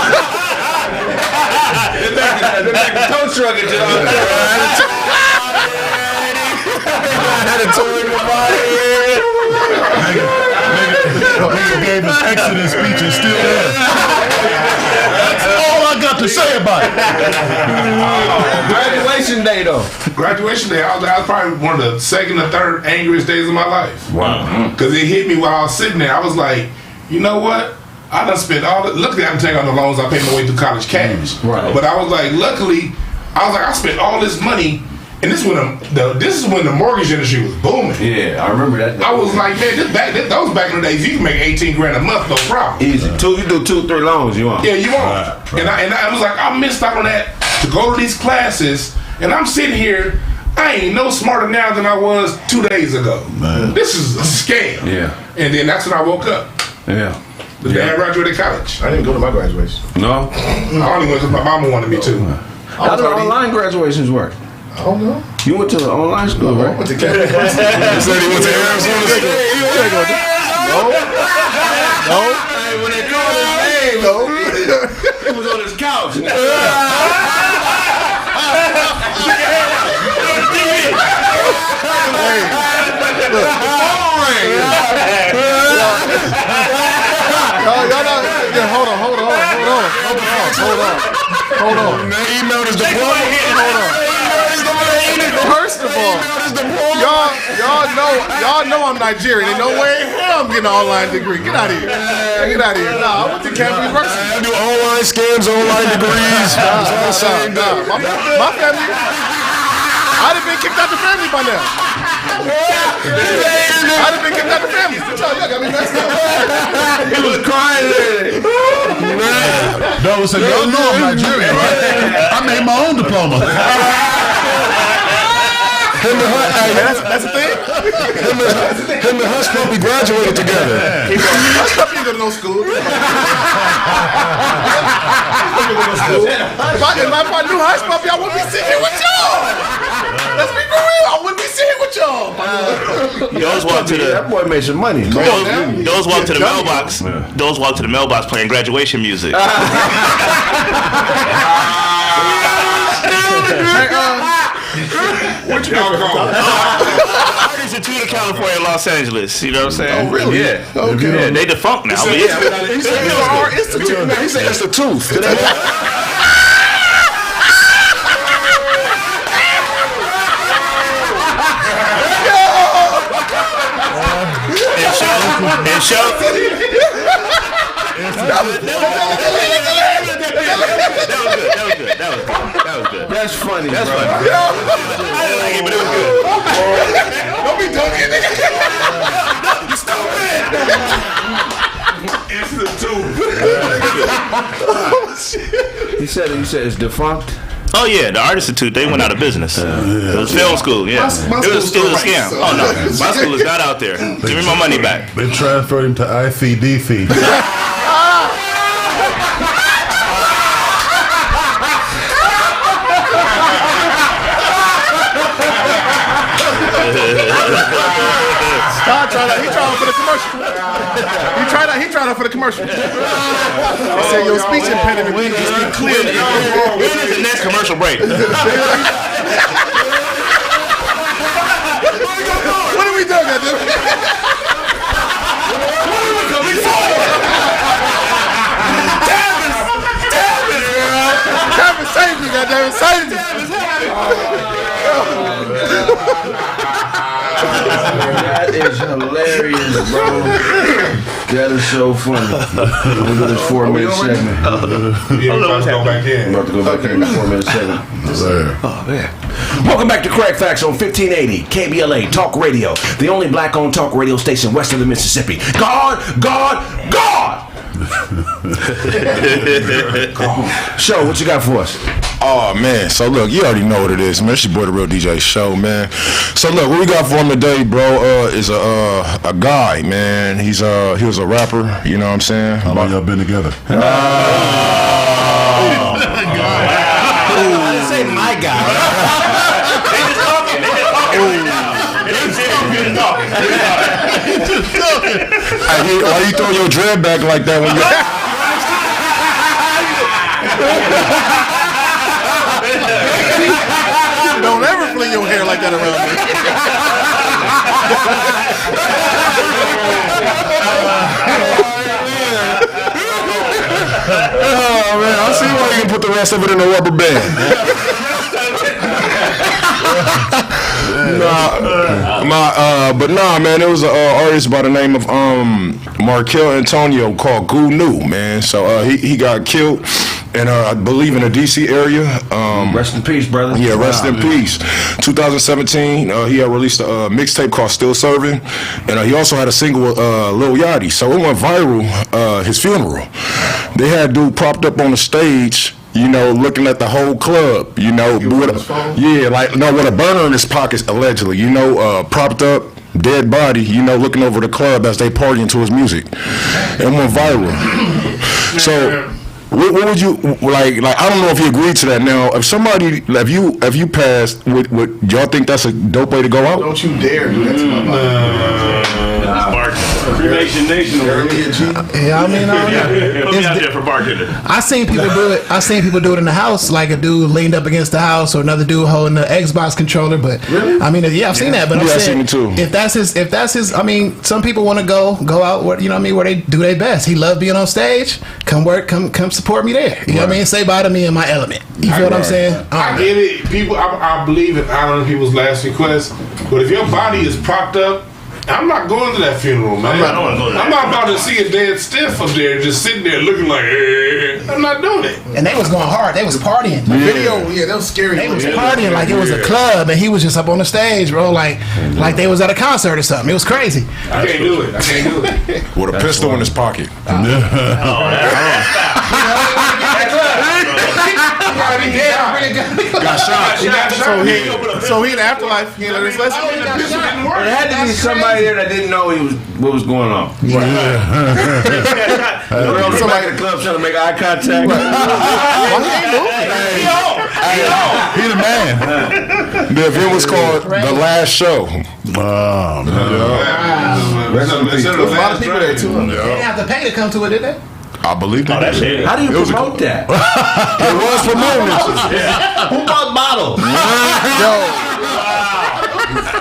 They're back to tow truck and had to tow him Nigga gave his Exodus speech and still there. That's all I got to say about it. Graduation day, though. Graduation day, I was probably one of the second or third angriest days of my life. Wow. Because it hit me while I was sitting there. I was like, you know what? I done spent all the, luckily I didn't take out the loans, I paid my way through college cash. Right. But I was like, luckily, I spent all this money, and this is when the mortgage industry was booming. Yeah, I remember that. I was like, man, those back in the days, you can make 18 grand a month, no problem. Easy. You do 2, 3 loans, you want. Yeah, you want. Right. And I was like, I missed out on that to go to these classes, and I'm sitting here, I ain't no smarter now than I was 2 days ago. Man. This is a scam. Yeah. And then that's when I woke up. Yeah. The day I graduated college. I didn't go to my graduation. No? I only went because my mama wanted me to. How do online graduations work? I don't know. You went to the online school, I right? went to Cannabis. He said he went to Arizona State. No. When they called his name, No. he was on his couch. Hold on. Man, he emailed his diploma. First of all, y'all know I'm Nigerian. Ain't no way in hell I'm getting an online degree. Get out of here. Nah, I went to Cannabis University. I do online scams, online degrees. My family, I'd have been kicked out the family by now. I'd have been kicked out the family. Y'all got me messed up. He was crying. Doe said, y'all know I'm Nigerian, right? I made my own diploma. That's the thing. Him and Hush Puppy graduated together. Hush Puppy didn't go to no school. If I knew Hush Puppy, I wouldn't be sitting here with y'all. Let's be for real. I wouldn't be sitting with y'all. Those walk to That boy made some money. those walk to the mailbox. Those walk to the mailbox playing graduation music. What you call? Artists in Tutor, California, Los Angeles. You know what I'm saying? Oh, really? Yeah. Okay. Yeah, they defunct now. But He said it's our institute. Man, he said it's the tooth. And show. That was good. That's funny, bro. I didn't like it, but it was good. Don't be talking, nigga. You stupid. He said it's defunct. Oh yeah, the Art Institute, they went out of business. It was film school, yeah. My It was school's a still scam. right, so- Oh no, my school is not out there. Give me my money back. They transferred him to ICDC. He tried out for the commercial. He tried out for the commercial. He said your speech impediment needs to be clear. When is the next commercial break? What are we doing, goddamn? What are we coming for? Cannabis saved me, goddamn, saved me. That is hilarious, bro. That is so funny. We'll do this 4-minute segment. Yeah, we're about to go back in. I'm about to go back in the 4-minute segment. Oh, man. Welcome back to Kraig Facts on 1580 KBLA Talk Radio, the only black-owned talk radio station west of the Mississippi. God! Show, what you got for us? Oh man, so look, you already know what it is, man. It's your boy, the Real DJ Show, man. So look, what we got for him today, bro, is a guy, man. He was a rapper, you know what I'm saying? How long y'all been together? I didn't say my guy. Why you throw your dread back like that when you? Don't ever fling your hair like that around me. Oh man, I see why you can put the rest of it in a rubber band. But man, it was an artist by the name of Markel Antonio called Gnu, man. So he got killed. And I believe in the DC area. Rest in peace, brother. Yeah, rest in peace. 2017, he had released a mixtape called Still Serving. And he also had a single with Lil Yachty. So it went viral, his funeral. They had dude propped up on the stage, you know, looking at the whole club, you know. With a burner in his pockets, allegedly, you know, propped up, dead body, you know, looking over the club as they partying to his music. It went viral. So... What would you like? I don't know if you agree to that. Now, if you passed, would y'all think that's a dope way to go out? Don't you dare do that to my body. Cremation Nation. Yeah, I mean, Put me out there for bartender. I seen people do it. I seen people do it in the house, like a dude leaned up against the house, or another dude holding the Xbox controller. But really? I mean, yeah, I've seen that. But I'm saying, seen it too. if that's his, I mean, some people want to go out, you know what I mean, where they do their best. He loved being on stage. Come work, come support me there. You know what I mean? Say bye to me in my element. You feel what I'm saying? I get it. People, I believe in honoring people's last request. But if your body is propped up, I'm not going to that funeral, man. I'm not about to see a dead stiff up there just sitting there looking like, I'm not doing it. And they was going hard. They was partying. The video, that was scary. They was partying like it was a club, and he was just up on the stage, bro, like they was at a concert or something. It was crazy. I can't do it. With a pistol in his pocket. Got shot. So he in the afterlife. He learned his lesson. There had to be somebody there that didn't know what was going on. Somebody at the club trying to make eye contact. He the man. The event was called The Last Show. Oh, man. There's a lot of people there too. They didn't have to pay to come to it, did they? I believe that. That's it. How do you promote that? It was promoted. Who bought bottles?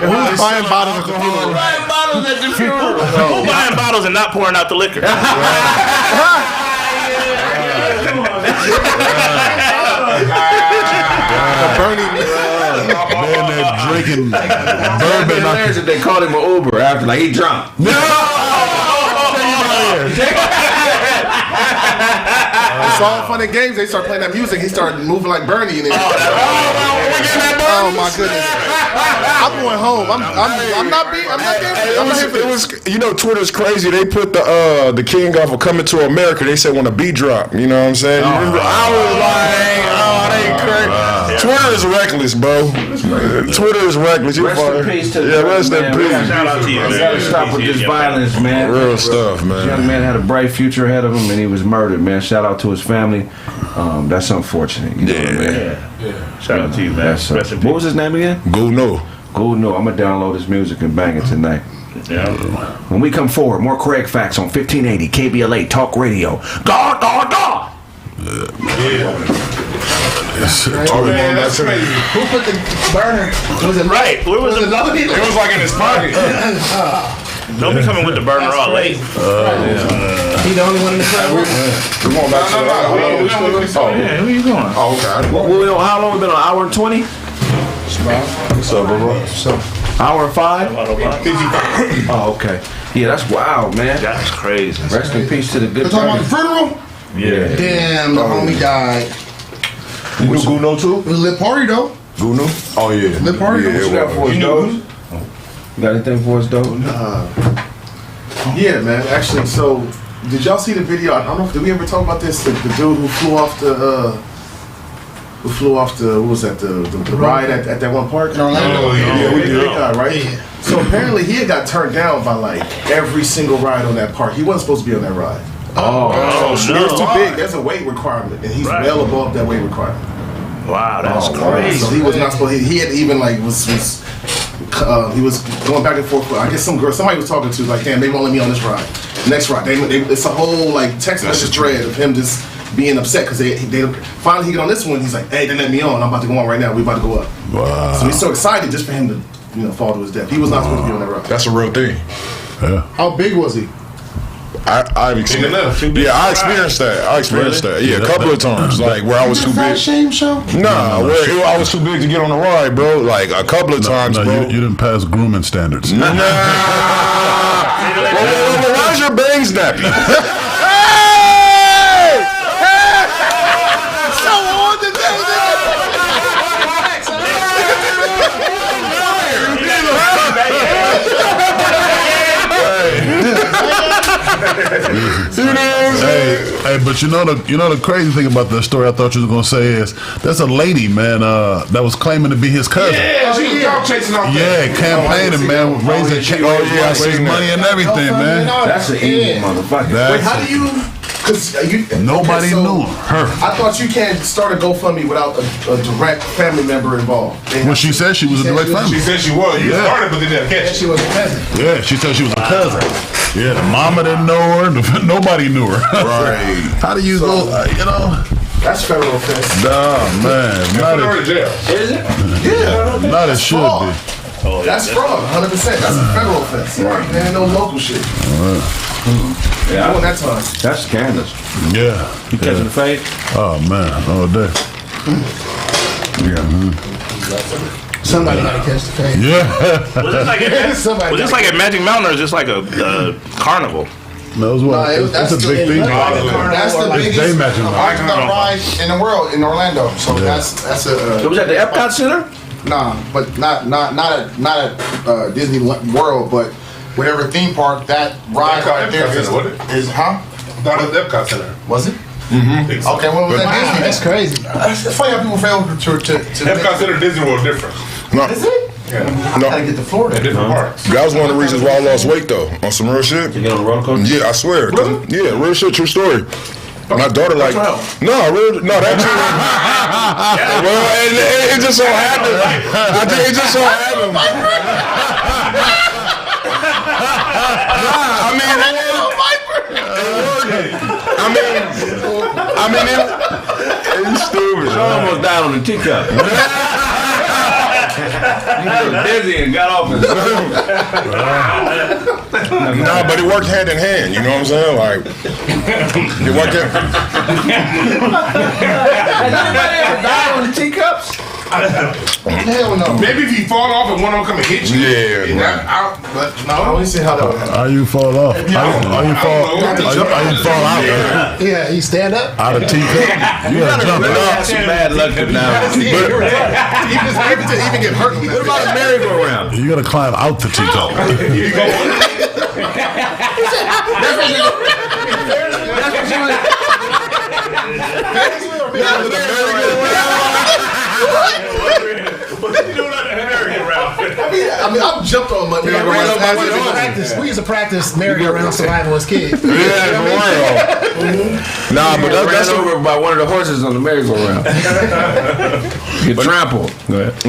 Who's buying bottles at the funeral? Buying bottles at the funeral. Who buying bottles and not pouring out the liquor? Man, they're drinking bourbon. They called him an Uber after, like, he drunk. It's all fun and games. They start playing that music. He started moving like Bernie. And oh my goodness! I'm going home. I'm not being. I'm not here for It was, you know, Twitter's crazy. They put the king off of Coming to America. They said when a beat drop. You know what I'm saying? I was like, that ain't crazy. Twitter is reckless, bro. Twitter is reckless. Rest in peace to the rest in peace. Shout out to you, man. Gotta stop with this violence, man. Real stuff, man. This young man had a bright future ahead of him, and he was murdered, man. Shout out to his family. That's unfortunate. You know what I mean? Yeah. Shout out to you, man. Rest in peace. What was his name again? Gnu. I'm gonna download his music and bang it tonight. Yeah. When we come forward, more Kraig facts on 1580 KBLA Talk Radio. God. Man, that's crazy. Who put the burner? Was it Right. Where was it? It was like in his pocket. Don't be coming with the burner all late. He the only one in the crowd? Come on back to that. Yeah, where you going? Oh, okay. How long we been on? Hour and 20? What's up, bro? Hour and 5? Oh, okay. Yeah, that's wild, man. That's crazy. Rest in peace to the good talking about the person. funeral. Yeah. Damn, the homie died. You knew Gnu too? It was a lit party though. Gnu? Oh yeah. Lit party. Yeah, What you got for us, Doge? You got anything for us, Doge? Yeah, man. Actually, so did y'all see the video? I don't know. Did we ever talk about this? The dude who flew off the. What was that? The ride at that one park? Oh, yeah, we did. Right? Yeah. So apparently he had got turned down by like every single ride on that park. He wasn't supposed to be on that ride. It was too big. There's a weight requirement, and he's well above that weight requirement. Wow, that's crazy. So he was not supposed. He had even like he was going back and forth. I guess somebody was talking to like, damn, they won't let me on this ride. Next rock. It's a whole like text message thread of him just being upset because they finally he get on this one. He's like, hey, they let me on. I'm about to go on right now. We about to go up. Wow. So he's so excited just for him to fall to his death. He was not supposed to be on that rock. That's a real thing. Yeah. How big was he? I've experienced. Yeah, I experienced that. Yeah, a couple of times, like where I was too big. Shame show? Nah, where I was too big to get on the ride, bro. Like a couple of times, bro. You didn't pass grooming standards. Nah. Why's your bang snappy? Hey, but you know the crazy thing about that story I thought you was gonna say is there's a lady, man, that was claiming to be his cousin. Yeah, she was dog chasing off. Yeah, campaigning, man, raising money and everything, man. That's an evil motherfucker. Wait, how do you? Because nobody knew her. I thought you can't start a GoFundMe without a direct family member involved. Well, she said she was a direct family. She said she was. You started, but they didn't catch. She was a cousin. Yeah, she said she was a cousin. Yeah, the mama didn't know her. Nobody knew her. Right. How do you go? That's federal offense. Nah, man. Not Her in jail. Is it? Yeah. Not it should be. That's fraud, 100%. That's a federal offense. Right. Man, no local shit. Yeah, Doing that time. that's Candace. Yeah. You catching the fade? Oh man, all day. Somebody got to catch the fade. Yeah. Was this like at Magic Mountain or is this like a carnival? No, it's a big thing. That's the It's day biggest matching. ride in the world in Orlando. So that's It was at the Epcot Center? nah, but not at Disney World, but whatever theme park that ride Epcot right there Center, wasn't it? is huh? Thought it was Epcot Center. Was it? Mm-hmm. Okay, what was that? Disney? That's crazy. It's funny how people fail to Epcot Center and Disney World different. No. Is it? Yeah. I gotta get to Florida. They're different parks. That was one of the reasons why I lost weight though, on some real shit. You get on the roller coaster? Yeah, I swear. Really? Yeah, real shit, true story. My daughter like, that too. Well, it just so happened. It just so happened. It's stupid. I almost died on the teacup. He was dizzy and got off his Nah, but it worked hand in hand. You know what I'm saying? Like, it worked. Has anybody ever died on the teacups? Hell no. Maybe if you fall off and one of them come and hit you. Yeah, but I no. only see how that would happen. How you fall off? How you fall out? Yeah, you stand up. Out of teacup? You gotta jump That's some bad luck now. Even get hurt. What about a merry-go-round? You gotta climb out the teacup. I mean, I've jumped on my We used to practice merry-go-round survival as kids. Nah, but Ran over by one of the horses on the merry-go-round. Get trampled.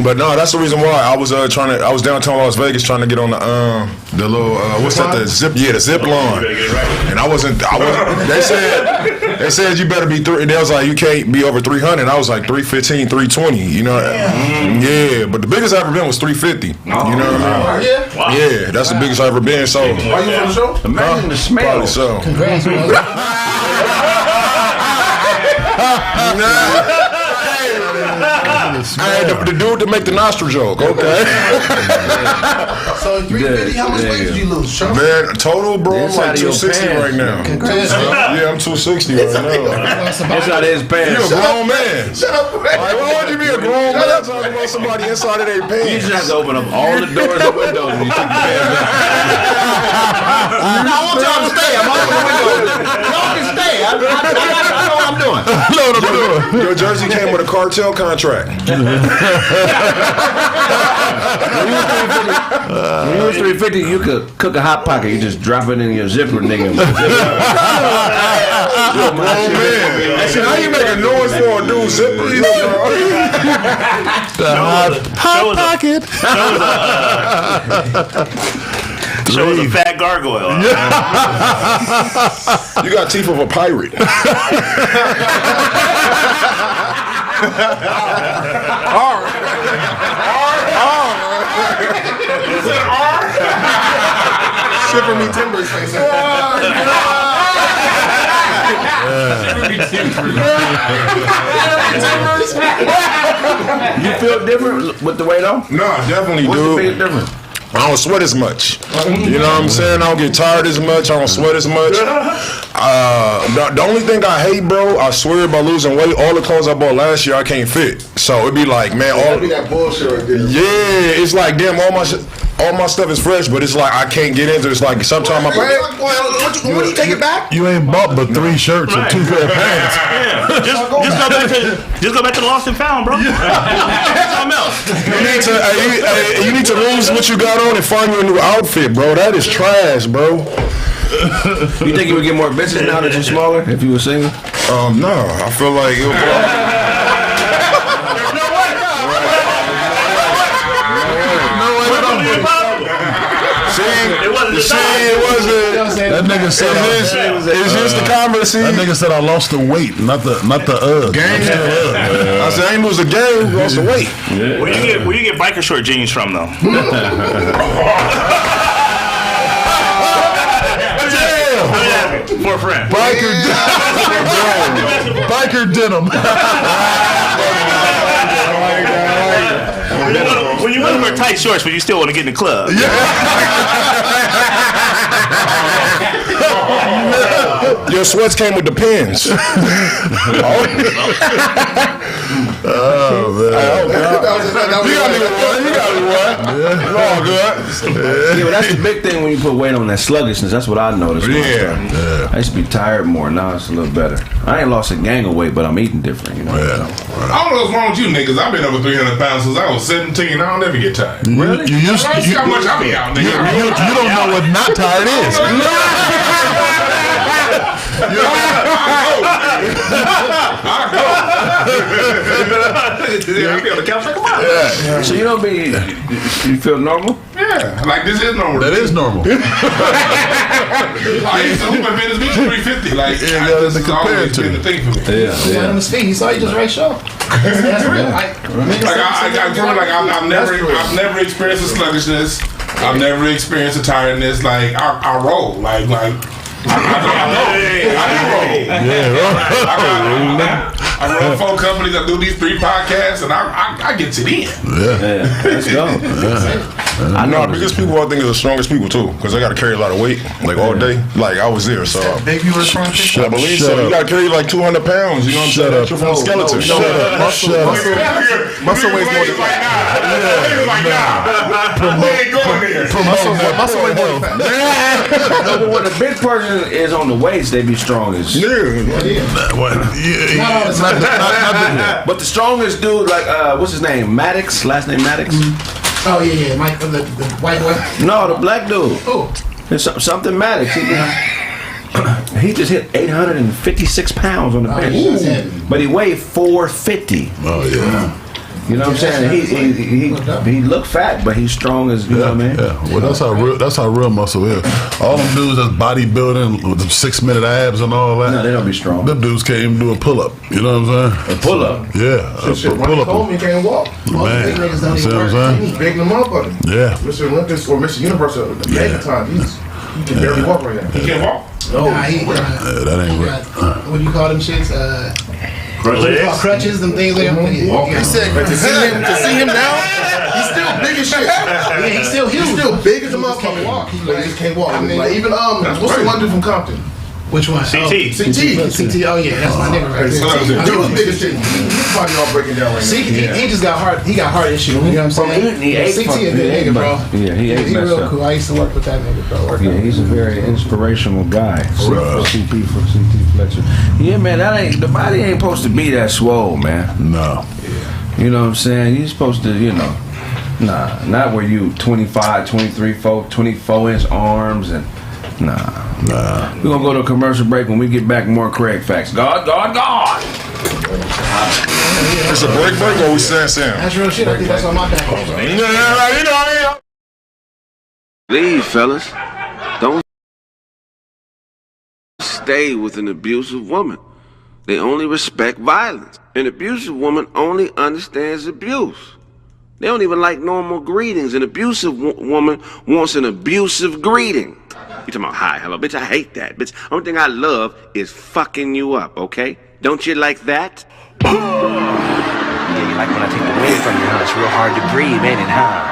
But no, that's the reason why I was I was downtown Las Vegas trying to get on the little what's that, the zip line, and I wasn't. They said you better be and they was like you can't be over 300. I was like 315, 320. You know, yeah. But the biggest I ever been was 350. You know what I mean? Yeah, that's the biggest I ever been. So Are you from the show? Imagine the smell. probably so. Congrats, brother. I had the dude to make the nostril joke. Okay. So 350, how much weight did you lose, Sean? Man, total, bro, I'm like 260 right now. Yeah, I'm 260 right now. Inside his You a pants. grown man. Shut up, Like, why would you be a grown man talking about somebody inside of their You pants? just have to open up all the doors and windows when you take the pants out. I want y'all to stay. I'm opening the windows. Y'all can stay. I know what I'm doing. Your jersey came with a cartel contract. When you was 350, you could cook a hot pocket. You just drop it in your zipper, nigga. Grown man. I said, how you make a noise for a dude zipper? Hot pocket. show us a fat gargoyle. You got teeth of a pirate. Shiver me timbers, face. You feel different with the weight on? No, I definitely What's do. the biggest difference? I don't sweat as much. You know what I'm saying? I don't get tired as much. I don't sweat as much. The only thing I hate, bro, I swear by losing weight, all the clothes I bought last year I can't fit. So it'd be like, man, all Be that bullshit right there. yeah, it's like damn, all my stuff is fresh, but it's like I can't get into it. It's like sometimes What you take it back? You ain't bought but 3 shirts and 2 pair of pants. Yeah. Just go back to the lost and found, bro. Something else. you need to lose what you got on and find you a new outfit, bro. That is trash, bro. You think you would get more bitches now that you're smaller if you were single? No, I feel like it it wasn't. That nigga said It's just the conversation. that nigga said I lost the weight, not the Game. I said I ain't lose the game, lost the weight. Where you get biker short jeans from though? For a friend. biker denim. When you want to wear tight shorts, but you still want to get in the club. Your sweats came with the pins. Oh man. You got me one. It's all good. Yeah, but that's the big thing when you put weight on, that sluggishness. That's what I noticed. Yeah. I used to be tired more. Now it's a little better. I ain't lost a gang of weight, but I'm eating different, you know. I don't know what's wrong with you niggas. I've been over 300 pounds since I was 17. I don't ever get tired. Really? You See how much I be out, nigga. you don't know what not tired is. I go. I be on the couch like a mom. So you don't be, you feel normal? Yeah, like this is normal. That is normal. I used to hoop at Venice Beach 350. Like, Yeah, this that's has always compared to. been the thing for me. Yeah. On his feet. He saw you just right show. That's real. I've never experienced the sluggishness. I've never experienced the tiredness. Like I roll. Like I run 4 companies. I do these 3 podcasts, and I get to the end. Yeah, let's go. I know the biggest people I think are the strongest people too, because they got to carry a lot of weight like all day. Like I was there, so Big you were strong. I believe so. You got to carry like 200 pounds. You know what I'm saying? Extra from the skeleton. Shut up. Muscle weighs more than muscle weighs more than fat. No, but when a big person is on the weights, they be strongest. But the strongest dude, like what's his name? Maddox. Last name Maddox. Oh yeah, Mike, the white boy. No, the black dude. Oh, It's something Maddox. He just hit 856 pounds on the bench, but he weighed 450. Oh yeah. You know what I'm saying? He look fat, but he's strong as you know what I mean. Yeah, well that's how real muscle is. All them dudes that's bodybuilding with the 6-minute abs and all that. No, they don't be strong. Them dudes can't even do a pull up. You know what I'm saying? A pull up. Yeah, Pull up. He can't walk. Man, big niggas don't see even what I'm work. saying? He's big in the motherfucker. Yeah. Mr. Olympus or Mr. Universe at the time. He can barely walk right now. He can't walk. nah, he. That ain't right. What do you call them shits? Crutches, them things. He said to see him now, he's still big as shit. Yeah, he's still huge. He's still big as a motherfucker. Walk. He just can't walk. Like even what's the one dude from Compton? Which one? CT. CT. Oh yeah, that's my nigga right there. Dude was big as shit. He's probably all breaking down right now. He just got heart. He got heart issues. You know what I'm saying? He ate CT a good nigga, bro. Yeah, he ate He messed real up. cool. I used to work with that nigga, bro. Yeah, he's a very inspirational guy. For CT Fletcher. Yeah, man, the body ain't supposed to be that swole, man. No. You know what I'm saying? You're supposed to, not where you 25, 23, 24-inch arms and nah. We're gonna go to a commercial break. When we get back, more Kraig facts. God. It's a break or we stand Sam? That's real shit. I think that's on my back. Please, fellas, don't stay with an abusive woman. They only respect violence. An abusive woman only understands abuse. They don't even like normal greetings. An abusive woman wants an abusive greeting. You talking about hi, hello, bitch, I hate that. Bitch, only thing I love is fucking you up, okay? Don't you like that? Yeah, you like when I take the wind from you, huh? It's real hard to breathe, ain't it, huh?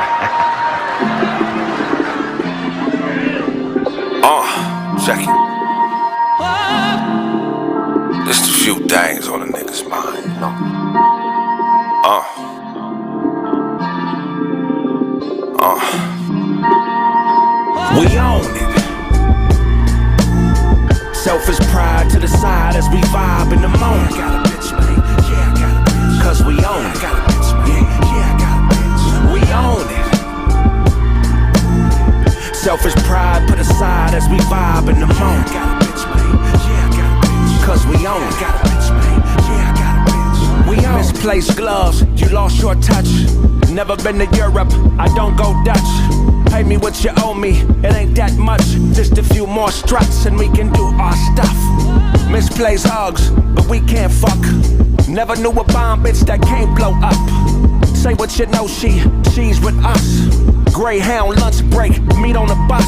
Check it. Just a few things on a nigga's mind, you know? We own it. Selfish pride to the side as we vibe in the moment. Got a bitch, man. Yeah, I got a bitch. Cause we own it. Got a bitch, man. Yeah, I got a bitch. We own it. Selfish pride put aside as we vibe in the moment. Got a bitch, man. Yeah, I got a bitch. Cause we own it. Got a bitch, man. Yeah, I got a bitch. We own it. Misplaced gloves, you lost your touch. Never been to Europe, I don't go Dutch. Pay me what you owe me, it ain't that much. Just a few more struts and we can do our stuff. Misplaced hugs, but we can't fuck. Never knew a bomb bitch that can't blow up. Say what you know, she's with us. Greyhound lunch break, meet on the bus.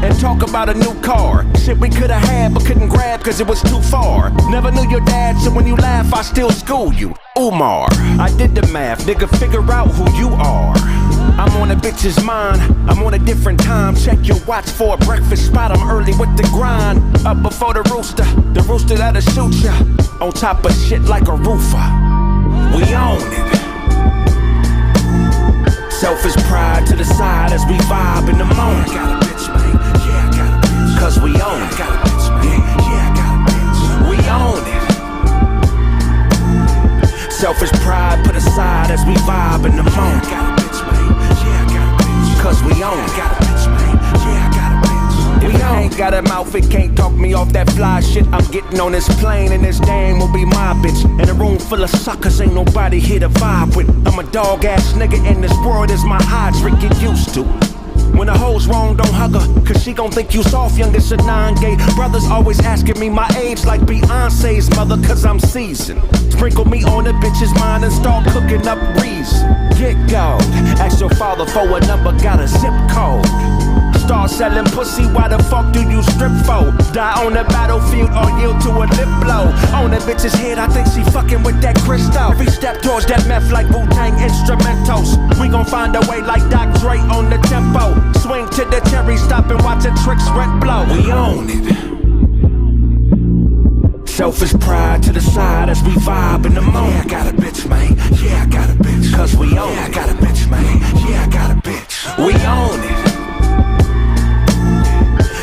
And talk about a new car. Shit we could've had but couldn't grab cause it was too far. Never knew your dad, so when you laugh I still school you. Umar, I did the math, nigga, figure out who you are. I'm on a bitch's mind, I'm on a different time. Check your watch for a breakfast spot, I'm early with the grind. Up before the rooster that'll shoot ya. On top of shit like a roofer. We own it. Selfish pride to the side as we vibe in the moment. Got a bitch, man. Yeah, I got a bitch. Cause we own it. Got a bitch, man. Yeah, I got a bitch. We own it. Selfish pride put aside as we vibe in the moment. Got a bitch, man. Yeah, I got a bitch. Cause we own it. Got a bitch, man. Yeah, I got a bitch. We ain't got a mouth, it can't talk me off that fly shit. I'm getting on this plane and this dame will be my bitch. In a room full of suckers, ain't nobody here to vibe with. I'm a dog ass nigga and this world is my hydrant, get used to. When a hoe's wrong, don't hug her, cause she gon' think you soft, youngest of 9 gay. Brothers always asking me my age like Beyonce's mother, cause I'm seasoned. Sprinkle me on a bitch's mind and start cooking up reason. Get gold, ask your father for a number, got a zip code. Start selling pussy, why the fuck do you strip for? Die on the battlefield or yield to a lip blow. On a bitch's head, I think she fucking with that crystal. Every step towards that meth like Wu-Tang instrumentals. We gon' find a way like Dr. Dre on the tempo. Swing to the cherry, stop and watch a trick sweat blow. We own it. Selfish pride to the side as we vibe in the moment. Yeah, I got a bitch, man. Yeah, I got a bitch. Cause we own it. Yeah, I got a bitch, man. Yeah, I got a bitch. We own it.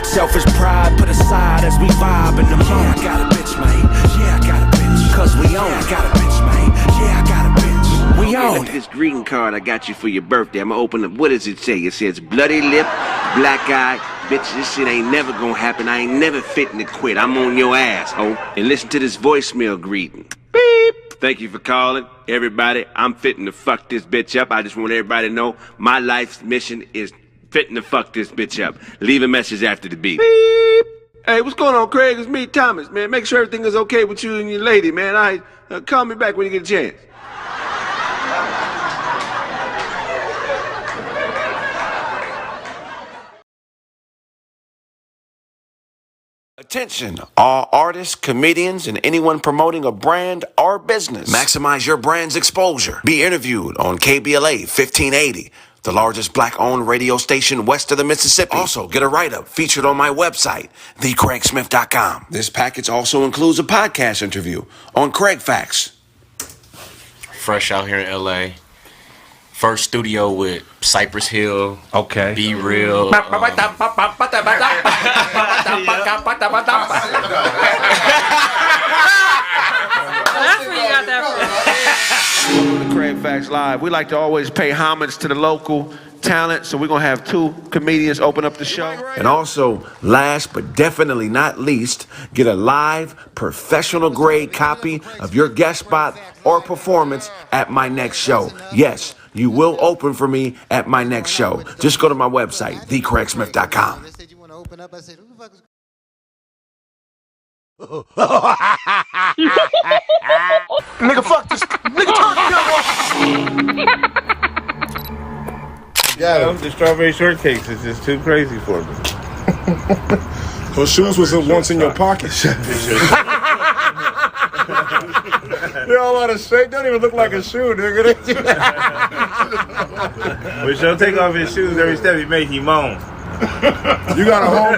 Selfish pride put aside as we vibe in the moment. Yeah, I got a bitch, man. Yeah, I got a bitch. Cause we own it. Yeah, I got a bitch, man. Yeah, I got a bitch. We own it. This greeting card I got you for your birthday, I'm gonna open up. What does it say? It says bloody lip, black eye. Bitch, this shit ain't never gonna happen. I ain't never fitting to quit. I'm on your ass, ho. And listen to this voicemail greeting. Beep. Thank you for calling. Everybody, I'm fitting to fuck this bitch up. I just want everybody to know my life's mission is fitting to fuck this bitch up. Leave a message after the beep. Beep. Hey, what's going on, Kraig? It's me, Thomas, man. Make sure everything is okay with you and your lady, man. Call me back when you get a chance. Attention, all artists, comedians, and anyone promoting a brand or business. Maximize your brand's exposure. Be interviewed on KBLA 1580, the largest black-owned radio station west of the Mississippi. Also, get a write-up featured on my website, thecraigsmith.com. This package also includes a podcast interview on Kraig Facts. Fresh out here in LA. First studio with Cypress Hill. Okay. Be Real. That's where you got that from. Welcome to Kraig Facts Live. We like to always pay homage to the local talent, so we're gonna have 2 comedians open up the show. And also, last but definitely not least, get a live, professional grade copy of your guest spot or performance at my next show. Yes, you will open for me at my next show. Just go to my website, thekraigsmith.com. They said you want to open up. I said, who the fuck is... Nigga, fuck this. Nigga, turn the gun off. Yeah, the strawberry shortcakes is just too crazy for me. Those shoes was once in your pocket. They're all out of shape. Don't even look like a shoe, nigga. When Show take off his shoes every step he make, he moan. You got a home.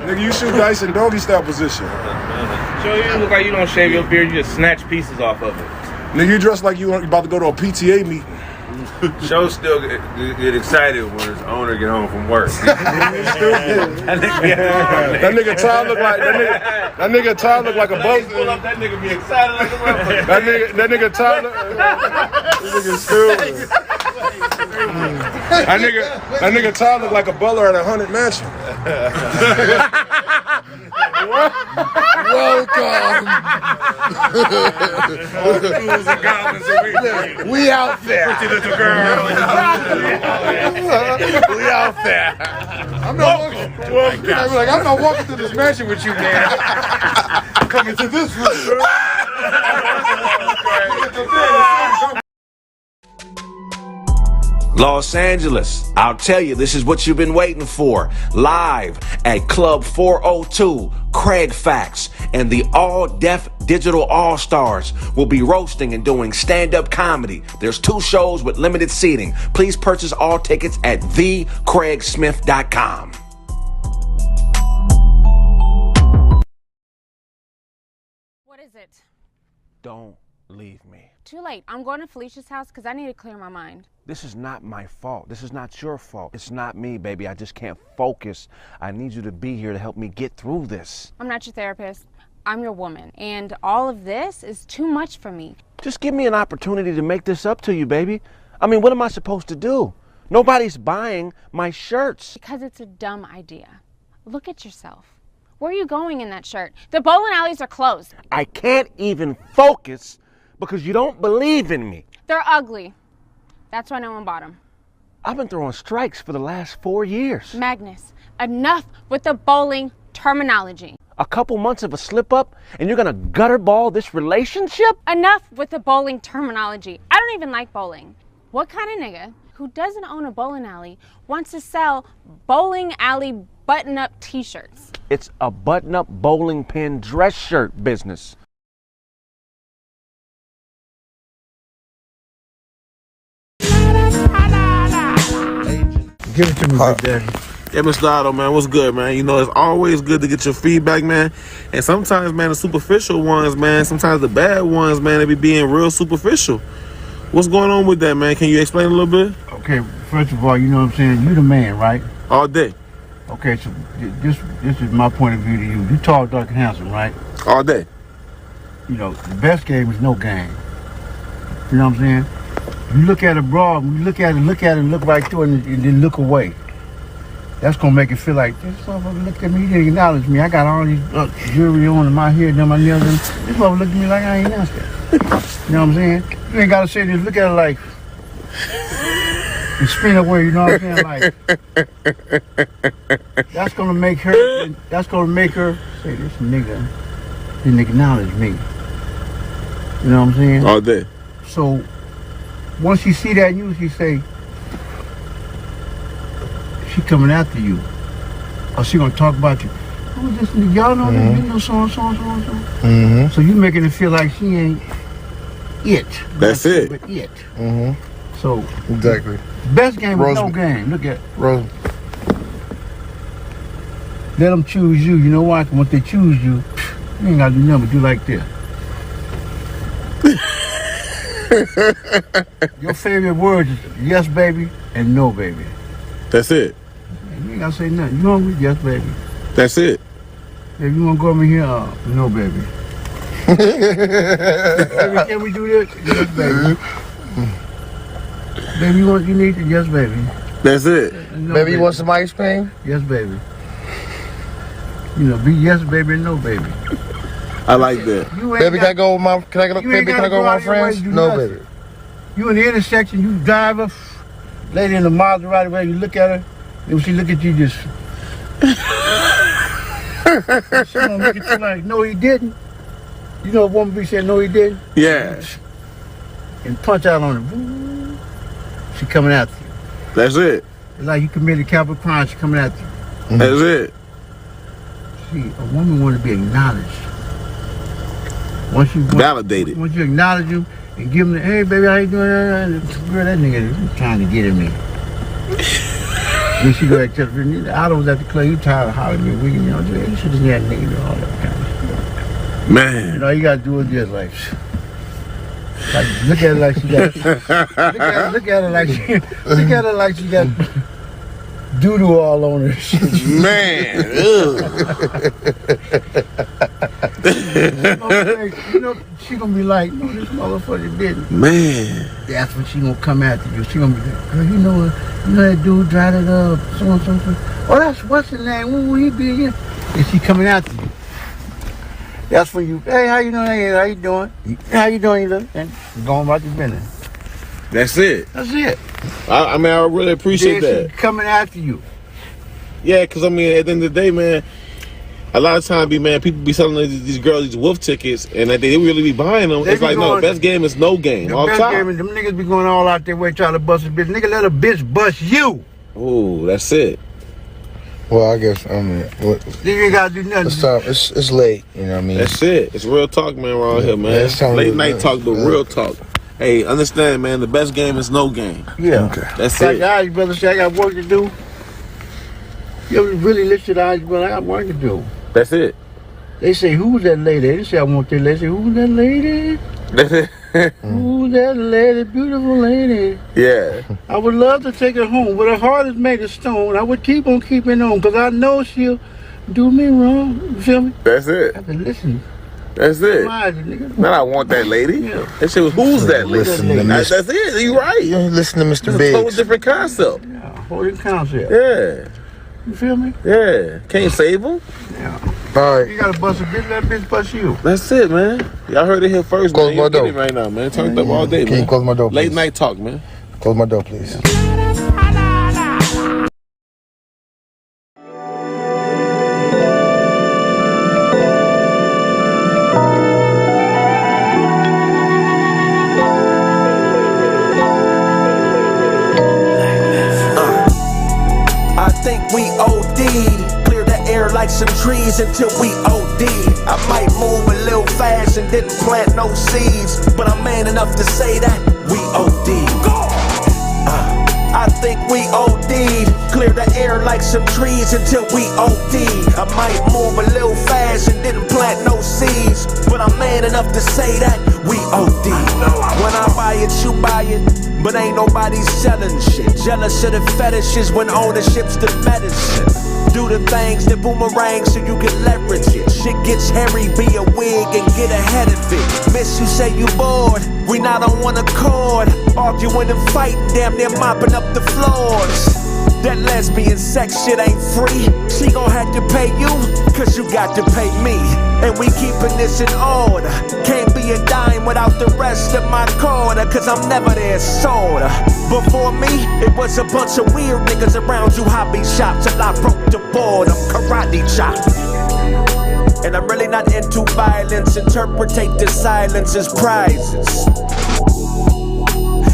Nigga, you shoot dice in doggy style position. Show you look like you don't shave your beard, you just snatch pieces off of it. Nigga, you dress like you about to go to a PTA meeting. Show still get excited when his owner get home from work. That nigga Ty look like that nigga Ty look like a bug. That nigga be excited like a motherfucker. That nigga Ty look. This nigga stupid. That nigga Ty look like a butler at a haunted mansion. Welcome. We out there. Pretty little girl. We out there. I'm not walking through this mansion with you, man. Coming to this room. Los Angeles, I'll tell you, this is what you've been waiting for. Live at Club 402, Kraig Facts and the all-deaf digital all-stars will be roasting and doing stand-up comedy. There's 2 shows with limited seating. Please purchase all tickets at thekraigsmith.com. What is it? Don't leave me. Too late. I'm going to Felicia's house because I need to clear my mind. This is not my fault. This is not your fault. It's not me, baby. I just can't focus. I need you to be here to help me get through this. I'm not your therapist. I'm your woman. And all of this is too much for me. Just give me an opportunity to make this up to you, baby. I mean, what am I supposed to do? Nobody's buying my shirts. Because it's a dumb idea. Look at yourself. Where are you going in that shirt? The bowling alleys are closed. I can't even focus because you don't believe in me. They're ugly. That's why no one bought them. I've been throwing strikes for the last 4 years. Magnus, enough with the bowling terminology. A couple months of a slip up and you're gonna gutter ball this relationship? Enough with the bowling terminology. I don't even like bowling. What kind of nigga who doesn't own a bowling alley wants to sell bowling alley button-up t-shirts? It's a button-up bowling pin dress shirt business. Give it to me, Big Daddy. Yeah, Mr. Otto, man, what's good, man? You know, it's always good to get your feedback, man. And sometimes, man, the superficial ones, man, sometimes the bad ones, man, they be being real superficial. What's going on with that, man? Can you explain a little bit? Okay, first of all, you know what I'm saying? You the man, right? All day. Okay, so this is my point of view to you. You tall, dark, and handsome, right? All day. You know, the best game is no game. You know what I'm saying? You look at a broad, when you look at it, look right through it, and then look away. That's gonna make it feel like, this motherfucker looked at me, he didn't acknowledge me. I got all these jewelry on in my hair, down my nails, and this motherfucker looked at me like I ain't asked that. You know what I'm saying? You ain't gotta say this, look at it like, and spin away, you know what I'm saying? Like, that's gonna make her say, this nigga didn't acknowledge me. You know what I'm saying? All day. So, once you see that news, you say, she coming after you. Or she gonna talk about you. Oh, this nigga, y'all know that you know so. So you making it feel like she ain't it. That's it. But it. So exactly. Best game is no game. Look at Rose. Let them choose you. You know why? Once they choose you, you ain't gotta do nothing but do like this. Your favorite words is yes, baby, and no, baby. That's it. You ain't gotta say nothing. You hungry? Yes, baby. That's it. If you wanna go over here, no, baby. Baby, can we do this? Yes, baby. Baby, you need to? Yes, baby. That's it. No, Baby, you want some ice cream? Yes, baby. You know, be yes, baby, and no, baby. I like that. Baby, can I go with my friends? No, baby. You in the intersection, you driver, lady in the Maserati, where you look at her, and when she look at you, just she gonna look at you like, no, he didn't. You know, a woman be saying, no, he didn't. Yeah. And punch out on her. She coming after you. That's it. It's like you committed capital crime. She coming after you. That's it. See, a woman want to be acknowledged. Once you validated. Once you acknowledge him and give him the, hey baby, how you doing? Girl, that nigga is trying to get at me. Then she go back to the I was at the club, you tired of hollering me, you know, you should have had nigga do all that kind of stuff. Man. You know, you gotta do it just like look at her like she got look at her like she got doo-doo all on her. Man. You know, she gonna be like, no, this motherfucker didn't. Man. That's when she gonna come after you. She gonna be like, girl, you know that dude dried it up, so and so. Oh, that's what's his name? When will he be again? And she coming after you. That's when you, hey, how you doing? Hey, how you doing? How you doing? You look, and going about your business. That's it. That's it. I mean, I really appreciate then that. She coming after you. Yeah, because I mean, at the end of the day, man, a lot of times, people be selling these girls these wolf tickets, and they really be buying them. It's like, no, the best game is no game. The All best time. game is them niggas be going all out their way trying to bust a bitch. Nigga, let a bitch bust you. Ooh, that's it. Well, I guess, I mean, you ain't gotta do nothing. It's late, you know what I mean? That's it. It's real talk, man, around here, man. Late night talk, but real talk. Hey, understand, man, the best game is no game. Yeah. Okay. That's like it. Eyes brother say, I got work to do. You ever really listen to the Eyes brother? I got work to do. That's it. They say, who's that lady? They say, I want that lady. They say, who's that lady? That's it. Who's that lady? Beautiful lady. Yeah. I would love to take her home, but her heart is made of stone. I would keep on keeping on, because I know she'll do me wrong. You feel me? That's it. I have to listen. That's it. Man, I want that lady. Yeah. That shit was, who's that lady? That's it. You right. You listen to Mr. It's Biggs. a total different concept. Yeah, whole different concept. Yeah. You feel me? Yeah. Can't save them. Yeah. All right. You gotta bust a bitch, that bitch bust you. That's it, man. Y'all heard it here first, Close man. my door. Get it right now, man. Turned up all day, Can man. you close my door, please? Late night talk, man. Close my door, please. I think we OD'd. Clear the air like some trees until we OD. I might move a little fast and didn't plant no seeds, but I'm man enough to say that we OD. I think we OD'd. Clear the air like some trees until we OD. I might move a little fast and didn't plant no seeds, but I'm man enough to say that we OD. When I buy it, you buy it, but ain't nobody selling shit. Jealous of the fetishes when ownership's the medicine. Do the things that boomerang so you can leverage it. Shit gets hairy, be a wig and get ahead of it. Miss, you say you bored, we not on one accord. Arguing and fighting, damn near mopping up the floors. That lesbian sex shit ain't free. She gon' have to pay you, cause you got to pay me. And we keeping this in order. Can't be a dime without the rest of my quarter, cause I'm never there sorta. Before me, it was a bunch of weird niggas around you hobby shop till I broke the board of karate chop. And I'm really not into violence, interpretate the silence as prizes.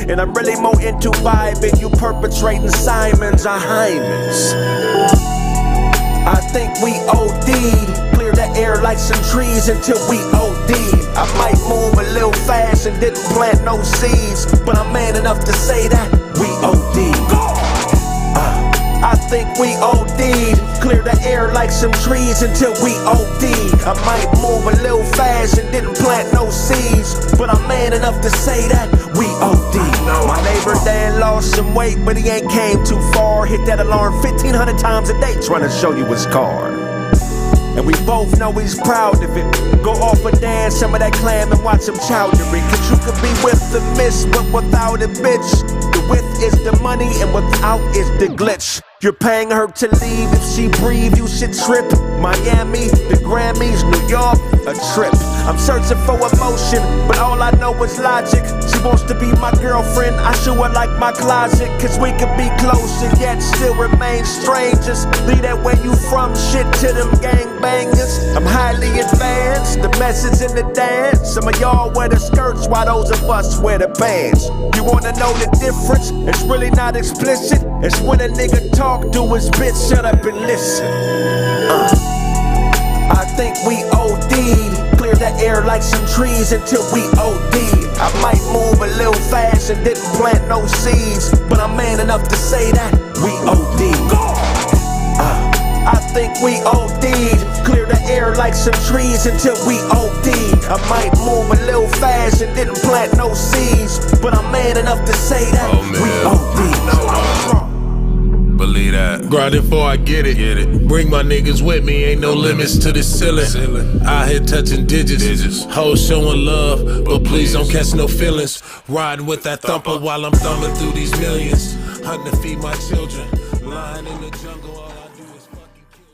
And I'm really more into vibing, you perpetrating Simons or Hymens. I think we OD'd. Clear the air like some trees until we OD. I might move a little fast and didn't plant no seeds, but I'm man enough to say that we OD. I think we OD'd. Clear the air like some trees until we OD. I might move a little fast and didn't plant no seeds, but I'm man enough to say that we OD. My neighbor Dan lost some weight, but he ain't came too far. Hit that alarm 1,500 times a day trying to show you his car. And we both know he's proud of it. Go off and dance some of that clam and watch him chowdering. Cause you could be with the miss, but without a bitch. The with is the money and without is the glitch. You're paying her to leave. If she breathe, you should trip. Miami, the Grammys, New York, a trip. I'm searching for emotion, but all I know is logic. She wants to be my girlfriend. I show her like my closet, cause we could be closer, yet still remain strangers. Leave that where you from shit to them gangbangers. I'm highly advanced, the message in the dance. Some of y'all wear the skirts while those of us wear the bands. You wanna know the difference? It's really not explicit. It's when a nigga talk to his bitch, shut up and listen. I think we OD'd. Clear the air like some trees until we OD'd. I might move a little fast and didn't plant no seeds, but I'm man enough to say that we OD'd. I think we OD'd. Clear the air like some trees until we OD'd. I might move a little fast and didn't plant no seeds, but I'm man enough to say that we OD'd. Believe that. Grinding before I get it. Bring my niggas with me, ain't no limits to the ceiling. Out here touching digits. Hoes showing love, but please don't catch no feelings. Riding with that thumper while I'm thumbing through these millions. Hunting to feed my children. Lying in the jungle, all I do is fucking kill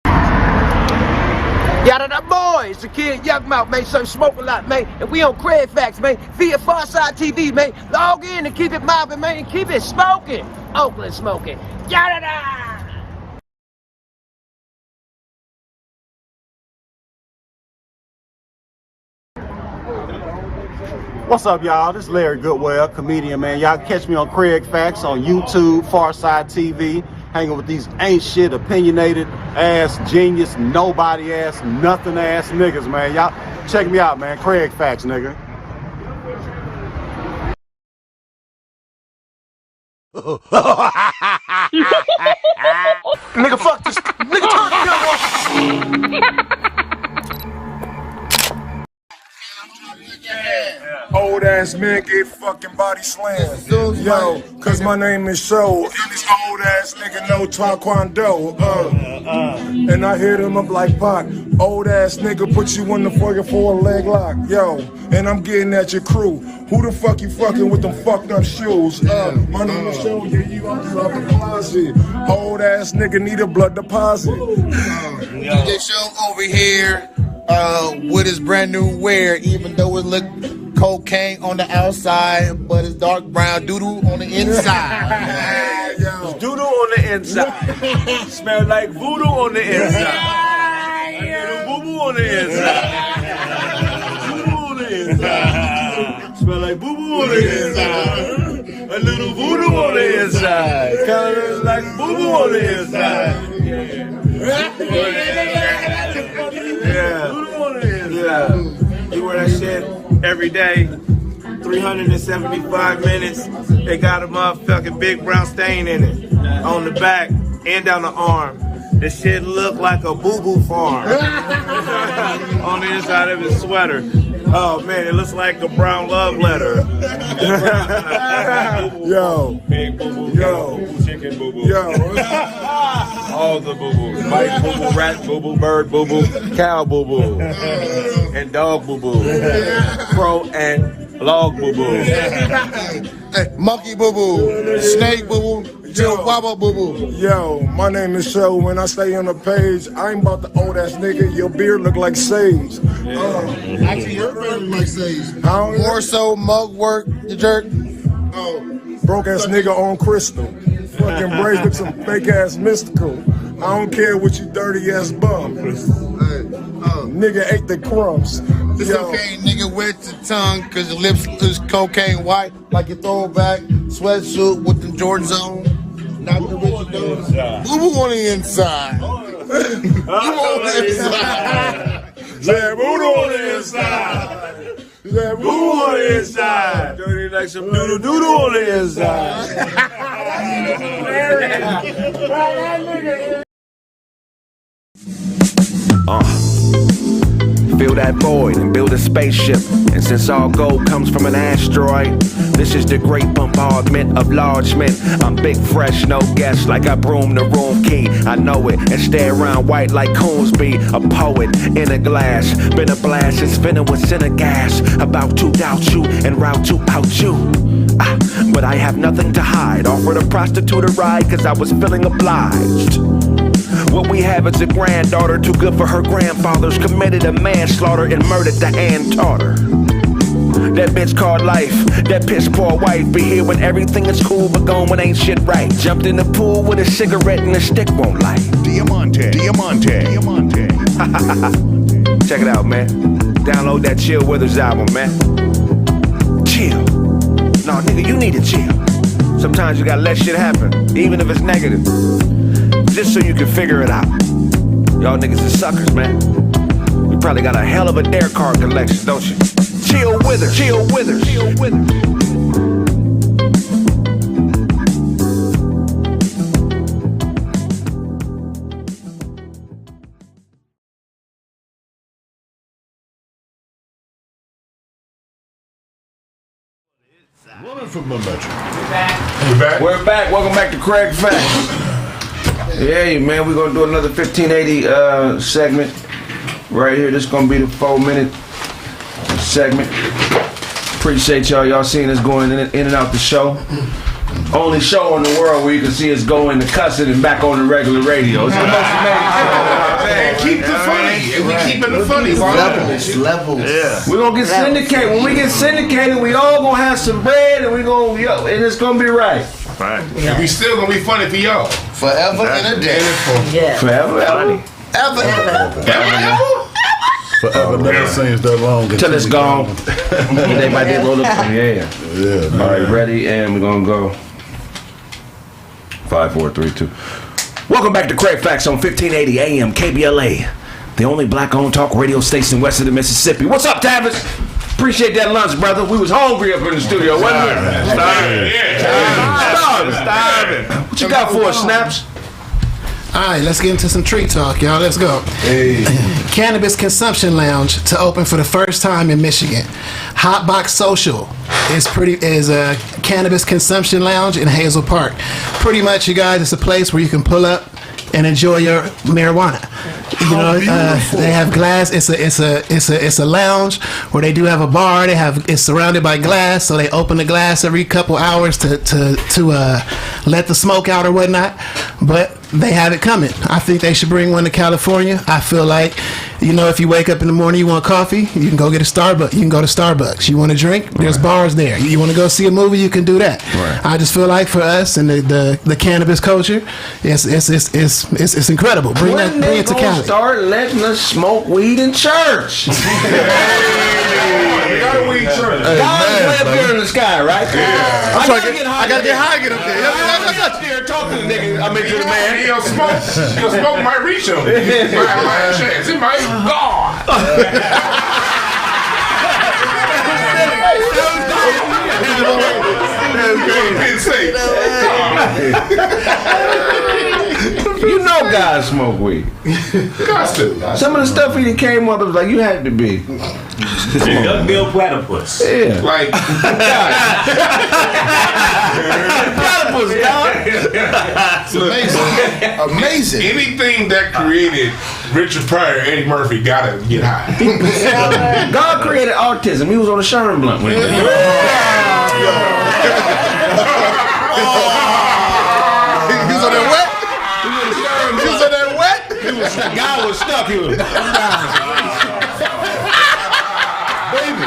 shit. Y'all that boy, it's the kid Young Mouth, man, so smoke a lot, man. And we on Kraig Facts, man, via Pharcyde TV, man. Log in and keep it mobbing, man, and keep it smoking. Oakland smoking. Yada-da! What's up, y'all? This is Larry Goodwell, comedian, man. Y'all catch me on Kraig Facts on YouTube, Pharcyde TV, hanging with these ain't shit, opinionated ass, genius, nobody ass, nothing ass niggas, man. Y'all check me out, man. Kraig Facts, nigga. Nigga, fuck this. Nigga, turn the gun off. Old ass man get fucking body slammed. Yo, cause my name is Show. And this old ass nigga know Taekwondo. And I hit him up like Pac. Old ass nigga put you in the fucking 4-leg lock. Yo, and I'm getting at your crew. Who the fuck you fucking with them fucked up shoes? My name is Show. Yeah, you out the closet. Old ass nigga need a blood deposit. DJ Show over here with his brand new wear, even though it look cocaine on the outside, but it's dark brown doo-doo on the inside. It's doo-doo on the inside. Smell like voodoo on the inside. Boo-boo on the inside. Boo-boo on the inside. Smell like boo-boo on the inside. A little voodoo on the inside. Kind of like boo-boo on the inside. Yeah. You wear that shit every day, 375 minutes. They got a motherfucking big brown stain in it on the back and down the arm. This shit look like a boo-boo farm on the inside of his sweater. Oh man, it looks like a brown love letter. Yo, big boo-boo, yo, boo-boo, chicken boo-boo, yo, all the boo-boos, bike boo-boo, rat boo-boo, bird boo-boo, cow boo-boo, and dog boo-boo, crow and log boo-boo, Monkey boo-boo, snake boo-boo, chihuahua boo-boo. Yo, my name is Show. When I stay on the page, I ain't about the old ass nigga. Your beard look like sage. Actually, your beard look like sage. More so, mug work, you jerk. Broke ass nigga on crystal. Fucking braids with some fake ass mystical. I don't care what you dirty ass bum. Nigga ate the crumbs. It's okay, nigga, wet your tongue, cause your lips is cocaine white, like your throwback sweatsuit with the Jordans on. Not the Richard Donuts. Boo-boo on the inside. Boo-boo on the inside. Yeah, boo-boo on the inside. Yeah, boo-boo on the inside. Dirty like some doodle-doodle on the inside. Fill that void and build a spaceship. And since all gold comes from an asteroid, this is the great bombardment of large men. I'm big, fresh, no guess, like I broom the room key. I know it, and stay around white like coons be. A poet in a glass, been a blast, it's spinning with center gas. About to doubt you and route to out you. But I have nothing to hide. Offered a prostitute a ride cause I was feeling obliged. What we have is a granddaughter too good for her grandfathers. Committed a manslaughter and murdered the hand taught her. That bitch called life, that piss poor wife. Be here when everything is cool, but gone when ain't shit right. Jumped in the pool with a cigarette and the stick won't light. Diamante. Check it out, man. Download that Chill Withers album, man. Chill. No, nigga, you need to chill. Sometimes you gotta let shit happen, even if it's negative. Just so you can figure it out. Y'all niggas is suckers, man. You probably got a hell of a dare card collection, don't you? Chill Withers, Chill Withers, Chill Withers. Woman from the Metro. We're back. Welcome back to Kraig Facts. Yeah, man, we're gonna do another 1580 segment right here. This is gonna be the 4-minute segment. Appreciate y'all seeing us going in and out the show. Only show in the world where you can see us go into cussing and back on the regular radio. It's the most amazing show. Man, keep the funny. And we keeping the funny. Levels. Yeah. We're gonna get syndicated. When we get syndicated, we all gonna have some bread and and it's gonna be right. Right. And we still gonna be funny for y'all. Forever and a day. Yeah. Forever. Ever. Forever never seems that long until it's gone. They might get rolled up. Yeah. All right, ready, and we're gonna go. 5, 4, 3, 2. Welcome back to Kraig Facts on 1580 AM KBLA, the only black-owned talk radio station west of the Mississippi. What's up, Tavis? Appreciate that lunch, brother. We was hungry up in the studio, wasn't we? Starving. What you got for us, Snaps? All right, let's get into some treat talk, y'all. Let's go. Hey. Cannabis Consumption Lounge to open for the first time in Michigan. Hotbox Social is a cannabis consumption lounge in Hazel Park. Pretty much, you guys, it's a place where you can pull up and enjoy your marijuana. You know, they have glass. It's a lounge where they do have a bar. It's surrounded by glass, so they open the glass every couple hours to let the smoke out or whatnot. But they have it coming. I think they should bring one to California. I feel like, you know, if you wake up in the morning, you want coffee, you can go get a Starbucks. You can go to Starbucks. You want a drink? There's bars there. You want to go see a movie? You can do that. Right. I just feel like for us and the cannabis culture, it's incredible. Bring it to Cali. Start letting us smoke weed in church. We got a weed church. God's way up here in the sky, right? Yeah. I gotta get high. Get up there. I got there talking to the nigga. I mean to the man. He'll smoke might reach him. Might chance. It might gone. You know guys smoke weed. Some of the stuff he came up was like, you had to be. Duck bill platypus. Yeah. Like platypus, dog. It's amazing. Anything that created Richard Pryor, Eddie Murphy gotta get high. God created autism. He was on the Sherman blunt with it. He was on that wet? He was on that wet? The guy was stuck. He was. Baby.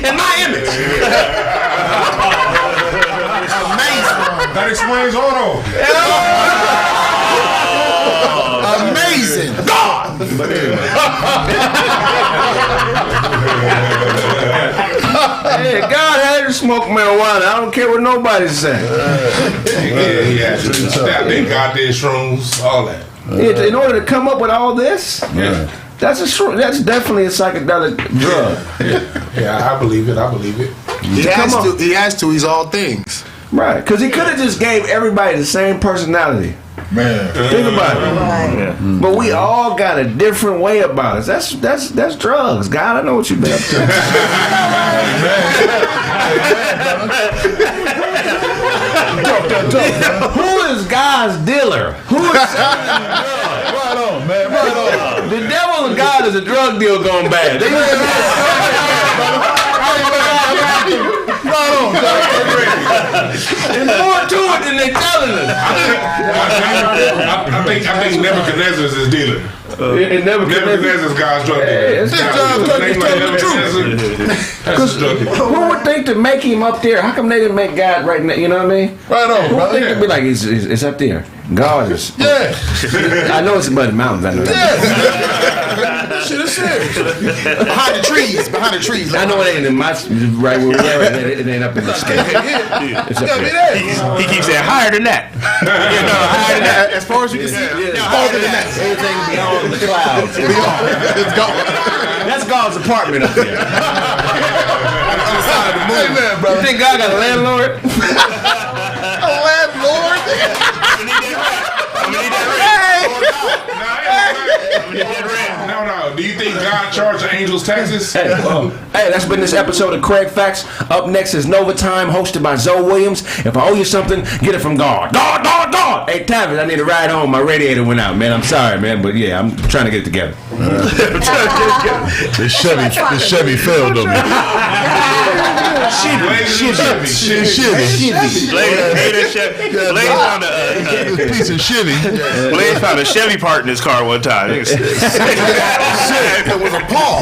In my image. Amazing. That explains auto. Amazing. God. Hey, God had to smoke marijuana. I don't care what nobody's saying. Yeah. They got their shrooms, all that. In order to come up with all this, that's definitely a psychedelic drug. Yeah, I believe it. He has to. He's all things. Right, because he could have just gave everybody the same personality. Man, think about it. Yeah. But we all got a different way about us. That's drugs. God, I know what you've been up to. Who is God's dealer? Who is right on, man, right on. The devil and God is a drug deal gone bad. Right on, There's more to it than they telling us. I think Nebuchadnezzar's his dealer. Nebuchadnezzar's God's drug dealer. It's God's drug dealer. Who would think to make him up there? How come they didn't make God right now? You know what I mean? Right on, Who would brother. think to be like, it's up there? God is. Yeah. I know it's above the mountains. I know that. Shit is serious. Behind the trees. I know it ain't in my right where we are. It ain't up in the sky. It's up there. He keeps saying higher than that. You know, higher than that. As far as you can see, Farther than that. Everything beyond the clouds. it's gone. That's God's apartment up there. Hey, man, brother. You think God got a landlord? A landlord? No. Do you think God charged the angels taxes? Hey, that's been this episode of Kraig Facts. Up next is Nova Time, hosted by Zoe Williams. If I owe you something, get it from God. God. Hey, Tavis, I need a ride home. My radiator went out, man. I'm sorry, man, but yeah, I'm trying to get it together. This Chevy failed on me. Blaze found a piece of Chevy. Blaze found a Chevy part in his car one time. It was a Paul.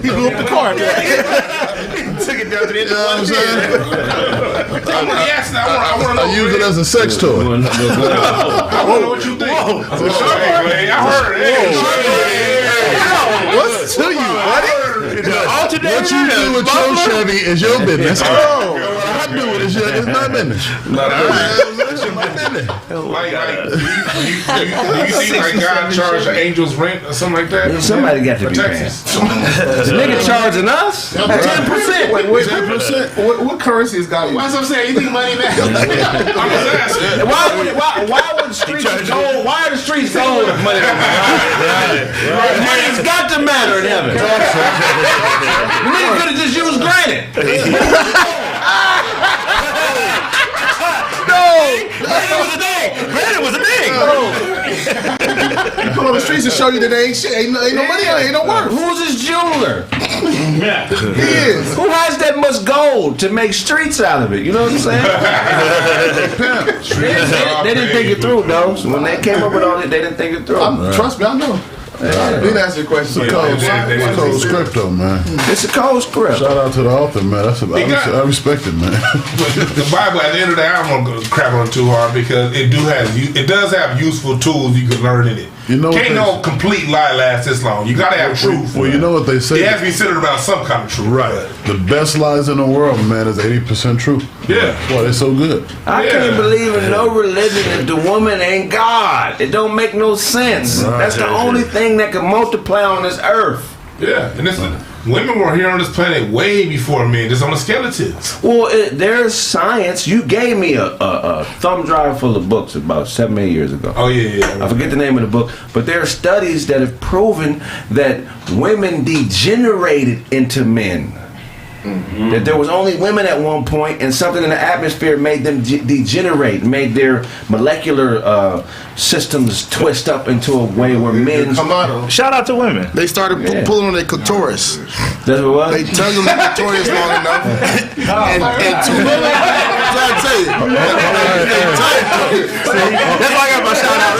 He blew up the car. Took it down to the end of the I use it as a sex toy. I want to know what you think. I heard it. What's to you, buddy? What you do with your Chevy is your business. What I do with it is my business. Do you think like God charged the angels rent or something like that? Somebody got to be paying. The nigga charging us 10%. Wait, 10%? What currency is God? That's what I'm saying. You think money now? I'm just asking. Why would the streets gold? Why are the streets gold if money don't matter? It's got to matter in heaven. The nigga could have just used granite. Granite was a thing. You put on the streets to show you that they ain't shit. Ain't no money, ain't no worth. Who's his jeweler? He is. Who has that much gold to make streets out of it? You know what I'm saying? They didn't think it through, though. So when they came up with all that, they didn't think it through. Trust me, I know. We didn't answer your question. It's a cold script, though, man. It's a cold script. Shout out to the author, man. I respect it, man. The Bible, at the end of the day, I don't want to crap on it too hard because it does have useful tools you can learn in it. You know, can't no complete lie last this long. You gotta have truth. Well, you know what they say. It has to be centered around some kind of truth. Right. The best lies in the world, man, is 80% truth. Yeah. That's why they're so good. I can't believe in no religion if the woman ain't God. It don't make no sense. Right. That's the only thing that can multiply on this earth. Yeah, and women were here on this planet way before men, just on the skeletons. Well, there's science. You gave me a thumb drive full of books about 7-8 years ago. Oh, yeah. I forget the name of the book, but there are studies that have proven that women degenerated into men. Mm-hmm. That there was only women at one point, and something in the atmosphere made them degenerate, made their molecular systems twist up into a way where men. Shout out to women. They started pulling on their clitoris. That's what it was? They tugged on their clitoris long enough. and try to tell you. That's why I got my shout out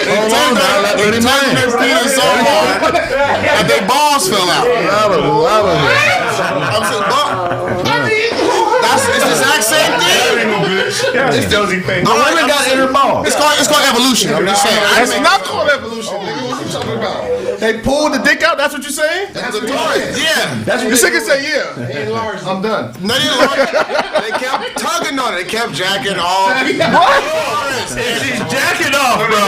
They tugged their penis so hard that their balls fell out. It's the exact same thing. It's Josie thing. The women got inner balls. It's called evolution. I'm just saying. That's not called evolution, nigga. What you talking about? They pulled the dick out. That's what you're saying? That's what yeah. That's what you say. Yeah. I'm done. No, they kept tugging on it. They kept jacking off. What? She's jacking off, bro.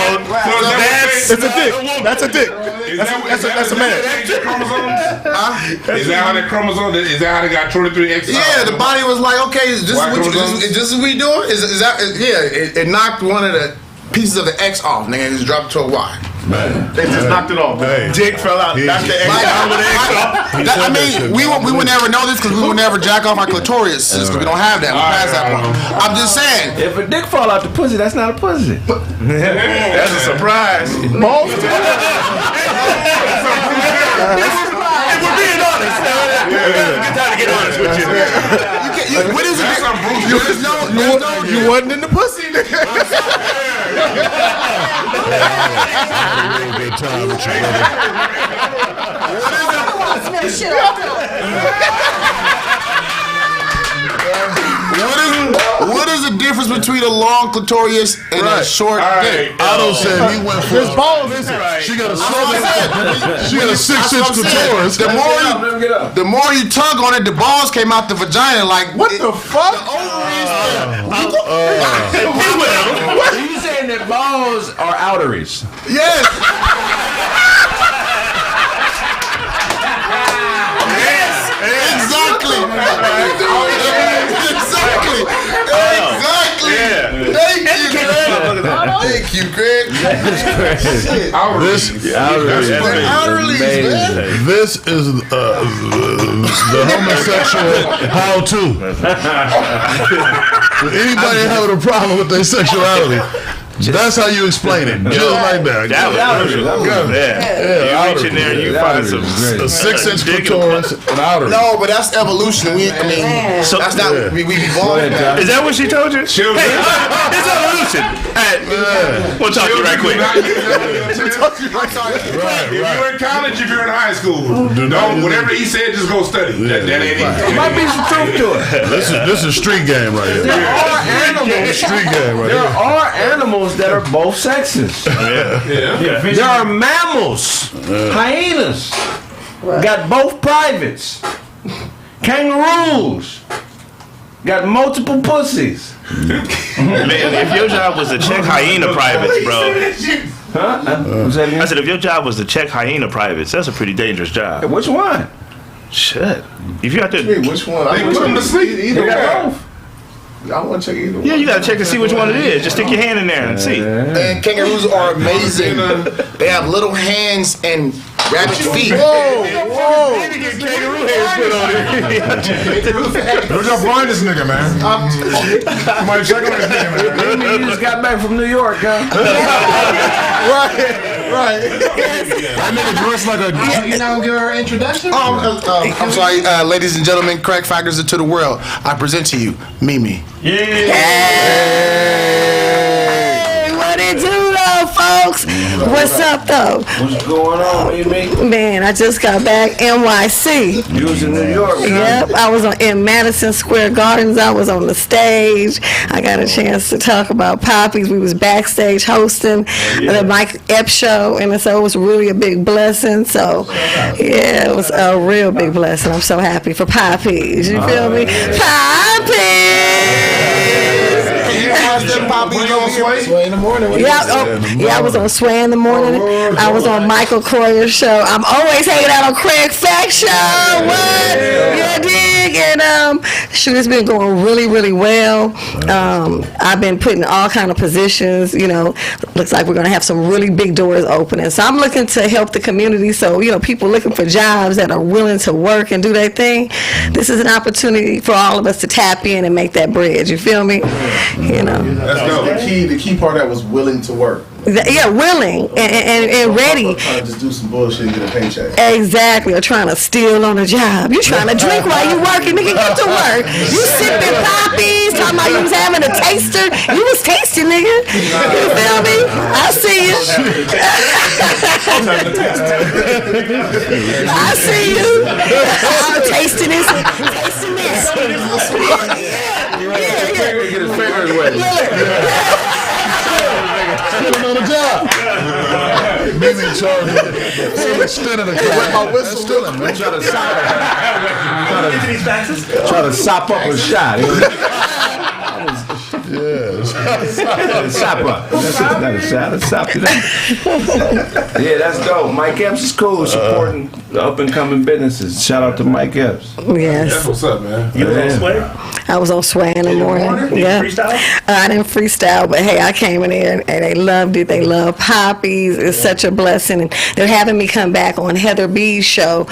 It's a dick. That's a dick. That's a man. Is that how that chromosome? Is that how they got 23X? Yeah, the body was like, okay, is this what we doing? Is that? Yeah, it knocked one of the pieces of the X off, nigga, and just dropped to a Y. Man. They just knocked it off. Man. Dick fell out. That's the X off. I mean, we would never know this because we would never jack off our clitoris because we don't have that. We passed that point. I'm just saying. If a dick fall out the pussy, that's not a pussy. That's a surprise. If we're being honest. time to get honest with you. What is it? You wasn't in the pussy, nigga. Good time with you, What is the difference between a long clitoris and a short dick? Otto said he went for his balls. She got a 6-inch clitoris. The more you tug on it, the balls came out the vagina. Like what the fuck? The ovaries. Are you saying that balls are outeries? Yes. Exactly. Thank you, Kraig. This is the homosexual how-to. Anybody having a problem with their sexuality? That's how you explain it. Just like that. You reach in there and you find some a 6-inch clitoris and outer. No, but that's evolution. That's not. We evolved. Is that what she told you? It's evolution. We'll talk to you right quick. If you're in college, if you're in high school, don't whatever he said, just go study. That ain't it. There might be some truth to it. This is street game right here. There are animals. Street game right There here. are animals that are both sexes. There are mammals, hyenas, got both privates, kangaroos, got multiple pussies. Man, if your job was to check hyena privates, bro. Huh? I said, if your job was to check hyena privates, that's a pretty dangerous job. Which one? Shit. If you got to. Which one? They put them to sleep. Either They got both. I want to check either one. Yeah, you gotta check to see which one it is. Just stick your hand in there and see. And kangaroos are amazing. They have little hands and rabbit feet. Whoa! Get kangaroo hands put on it. Don't y'all blind this nigga, man. Somebody check on this nigga, man. Maybe you just got back from New York, huh? Right. That nigga dressed like a. You know, give her an introduction. I'm sorry, ladies and gentlemen. Kraig Factors to the world. I present to you, Mimi. Hey, what it do though, folks? What's up though? What's going on, Mimi? Man, I just got back NYC. You was in New York, huh? Yep, I was in Madison Square Gardens. I was on the stage. I got a chance to talk about poppies. We was backstage hosting the Mike Epps show, and so it was really a big blessing. So, yeah, it was a real big blessing. I'm so happy for poppies. You feel me? Poppies! Sway in the morning. I was on Sway in the morning. I was on Michael Coyer's show. I'm always hanging out on Kraig Fact Show. What? You dig? And shoot, it's been going really, really well. I've been put in all kind of positions. You know, looks like we're gonna have some really big doors opening. So I'm looking to help the community. So people looking for jobs that are willing to work and do their thing. This is an opportunity for all of us to tap in and make that bridge. You feel me? You know. That's the key part that was willing to work. Yeah, willing and ready. Trying to just do some bullshit and get a paycheck. Exactly, or trying to steal on a job. You trying to drink while you working, nigga, get to work. You sipping poppies, talking about you was having a taster. You was tasting, nigga. You feel me? I see you. I see you. I'm tasting this. Tasting this. Get his fingers wet. Still on the job. Maybe in charge of extending the With my whistle. Still man. Try to sop up a shot. Sop up. That's not a shot. A sop it up. Yeah, that's dope. Mike Epps is cool. Supporting the up and coming businesses. Shout out to Mike Epps. Yes. That's what's up, man. You was on Sway? I was on Sway in the morning. Did Yeah. you freestyle? I didn't freestyle, but hey, I came in there and they loved it. They love poppies. It's such a blessing. And they're having me come back on Heather B's show.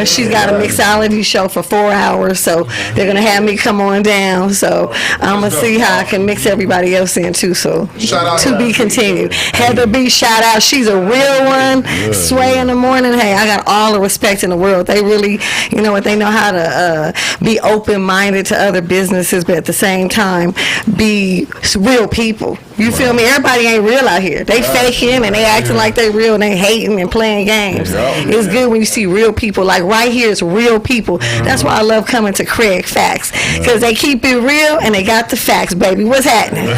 She's got a mixology show for 4 hours, so they're going to have me come on down. So I'm going to see how I can mix everybody else in too. So to be continued. Heather B, shout out. She's a real one. Sway in the morning. Hey, I got all all the respect in the world. They really, you know what, they know how to be open-minded to other businesses, but at the same time, be real people. You feel me? Everybody ain't real out here. They faking and they acting like they real and they hating and playing games. It's good when you see real people. Like right here, it's real people. That's why I love coming to Kraig Facts, because they keep it real and they got the facts, baby. What's happening?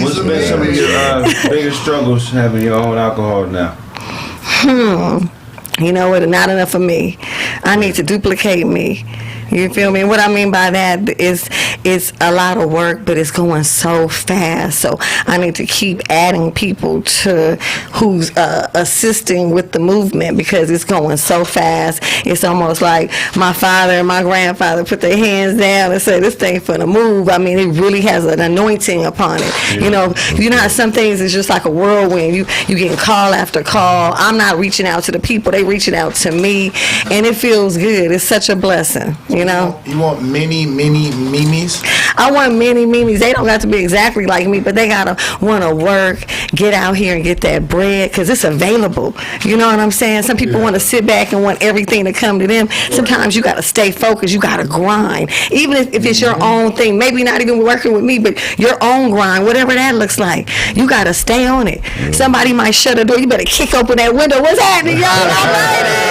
What's been some of your biggest struggles having your own alcohol now? You know what? Not enough for me. I need to duplicate me. You feel me? What I mean by that is it's a lot of work, but it's going so fast. So I need to keep adding people to who's assisting with the movement, because it's going so fast. It's almost like my father and my grandfather put their hands down and said, this thing for the move. I mean, it really has an anointing upon it. You know how some things is just like a whirlwind. You getting call after call. I'm not reaching out to the people. They reaching out to me, and it feels good. It's such a blessing. You know? You want many memes? I want many memes. They don't got to be exactly like me, but they gotta want to work, get out here and get that bread, because it's available. You know what I'm saying? Some people want to sit back and want everything to come to them. Sometimes you gotta stay focused. You gotta grind. Even if it's your own thing, maybe not even working with me, but your own grind, whatever that looks like, you gotta stay on it. Somebody might shut the door. You better kick open that window. What's happening, y'all? I'm writing.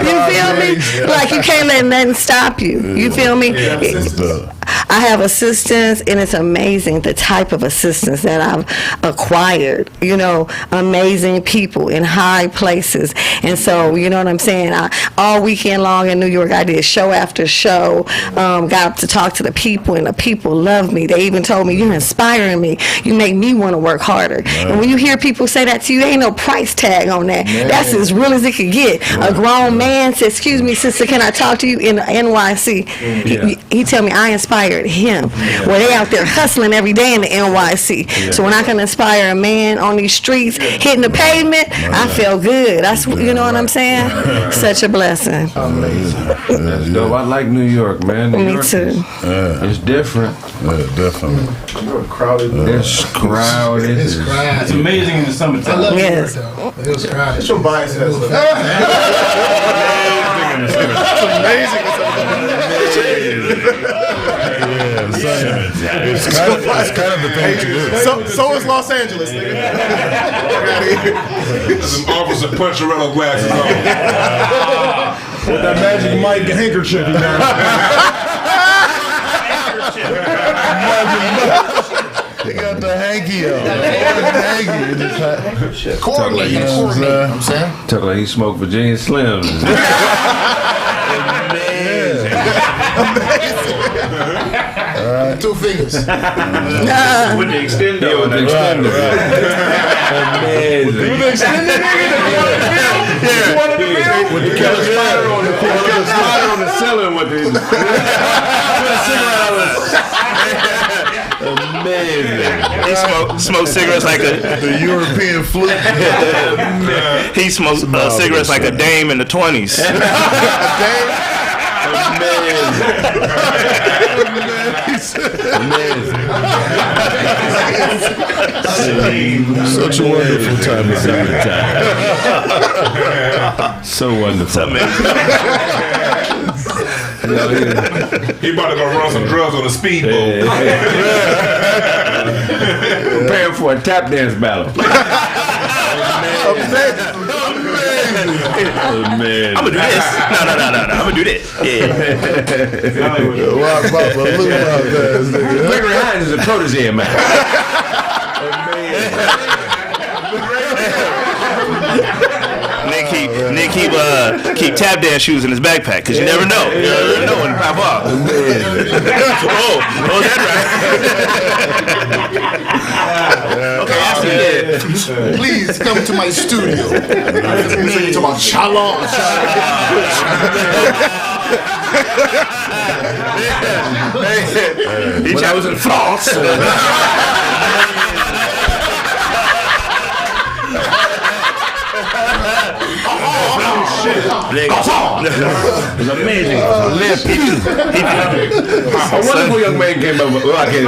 You feel me? Like you can't let nothing stop you. You feel me? I have assistants, and it's amazing the type of assistants that I've acquired. You know, amazing people in high places. And so, you know what I'm saying? All weekend long in New York, I did show after show, got to talk to the people, and the people love me. They even told me, you're inspiring me. You make me want to work harder. And when you hear people say that to you, there ain't no price tag on that. That's as real as it could get. A grown man says, excuse me, sister, can I talk to you in the NYC? He tell me I inspired him. Well, they out there hustling every day in the NYC. So when I can inspire a man on these streets hitting the pavement, I feel good. That's, you know what I'm saying? Such a blessing. Amazing. That's dope. I like New York, man. New York too. It's different. Definitely. New York crowded. It's crowded. It's amazing in the summertime. I love New York, though. It was crowded. It's your bias. It's It's kind of the thing to do. So is Los Angeles, nigga. Some officer Puncharello glasses on. With that magic Mike handkerchief, you He got the hanky on. I'm saying? Talk like he smoked Virginia Slims. Two fingers. With the extender. Yeah, with the extender. Amazing. With the extender, nigga? With the killer spider on the corner. Killer spider on the ceiling with the amazing. He smoked cigarettes like the European flute. He smoked cigarettes like a dame in the 20s. Such a wonderful time to be. So wonderful. He about to go run some drugs on a speedboat. Preparing for a tap dance battle. I'm gonna do this. No. I'm gonna do this. Yeah. Gregory Hines is a protege of mine. Nick keep tap dance shoes in his backpack, because you never know. You never know when to pop off. Oh, that's right. Okay, I see that. Please come to my studio. You talking about Shalom. When I was in France. It's amazing. A wonderful young man came by. Well, I can't.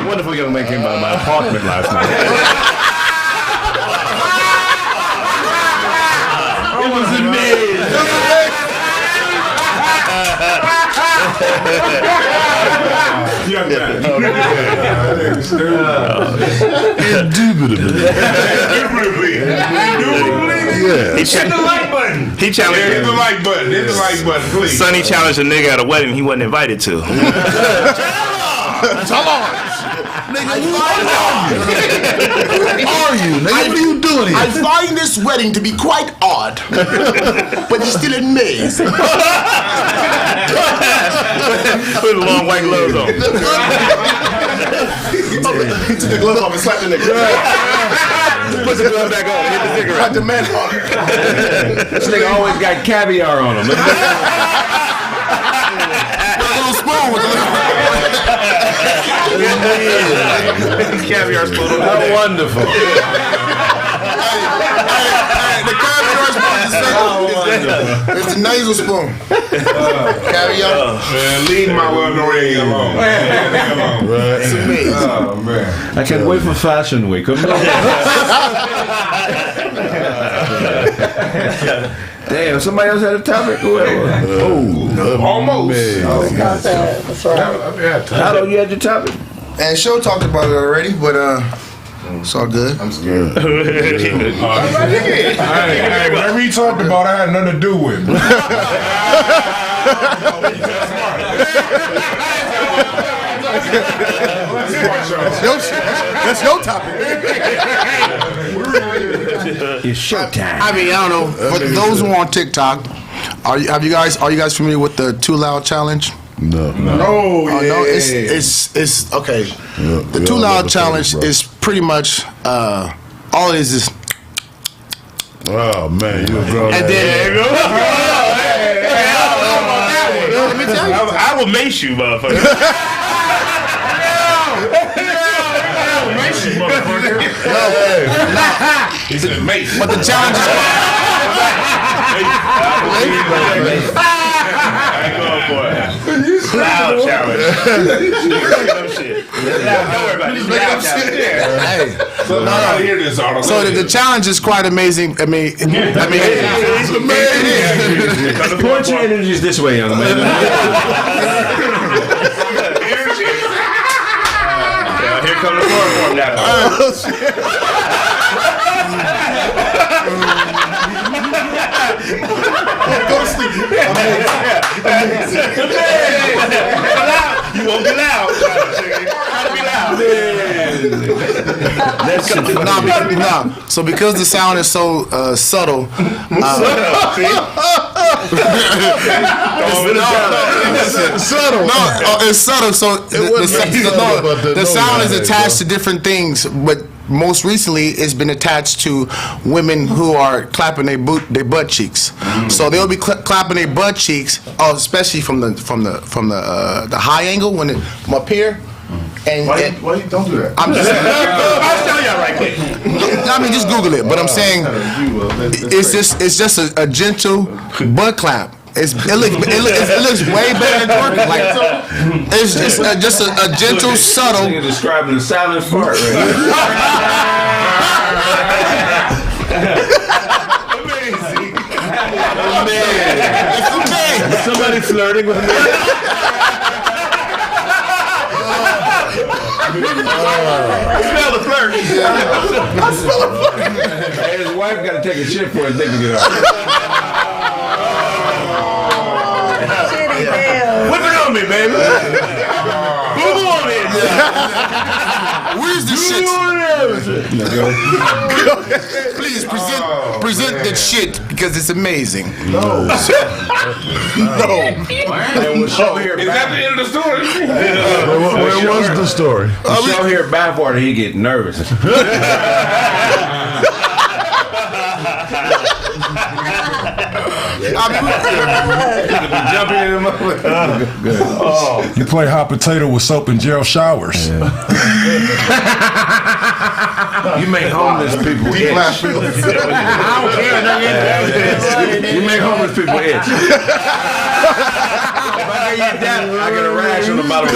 A wonderful young man came by my apartment last night. He hit the like button. Hit the like button. Hit the like button, please. Sonny challenged a nigga at a wedding he wasn't invited to. Nigga, who are you? Nigga, what are you doing here? I find this wedding to be quite odd, but it's still amazing. Put long white gloves on. He took the glove off and slapped the nigga. Put the glove back on. Hit the cigarette. Got the man on. This nigga always got caviar on him. Caviar spoon. How wonderful. The caviar spoon is the nasal spoon. Caviar. Man, leave my little Noriega alone. It's amazing. Oh, man. I can't wait for Fashion Week. Damn, somebody else had a topic? Almost. That's right. How long you had your topic? And Show talked about it already, but it's all good. I'm scared. Whatever he talked about, I had nothing to do with. That's your topic. It's showtime. I mean, I don't know. For those who are on TikTok, are you guys familiar with the Too Loud challenge? No. No, it's okay. Yeah, the Too Loud challenge is pretty much all it is. Oh man, you brought And then let me tell you, I will mace you, motherfucker. He said mace. But the challenge is Loud challenge. Don't worry about it. Loud challenge. So the challenge is quite amazing. I mean, it's amazing. Point your energies this way, young man. Here comes the chloroform now. Go to sleep. You won't be loud. So because the sound is so subtle, it's subtle. So the sound is attached to different things, but most recently it's been attached to women who are clapping their butt cheeks. So they'll be clapping their butt cheeks, especially from the high angle from up here. And why you don't do that? I'm just I'll tell y'all right quick. I mean, just Google it. But I'm saying it's just a gentle butt clap. It looks way better than twerking. Like it's just a gentle, subtle. You're describing a silent fart, right? Amazing. Somebody flirting with me. I smell the flirt. I smell the flirt. Hey, his wife got to take a shit for his dick to get out. Whip it on me, baby. Boo on it. Where's the shit? Please present that shit because it's amazing. No. Is that the end of the story? Where was the story? The show here at Bathwater, he get nervous. Jumping in him. You play hot potato with soap and gel showers. You make homeless people itch. You make homeless people itch. If I get you that, I get a rash on the bottom of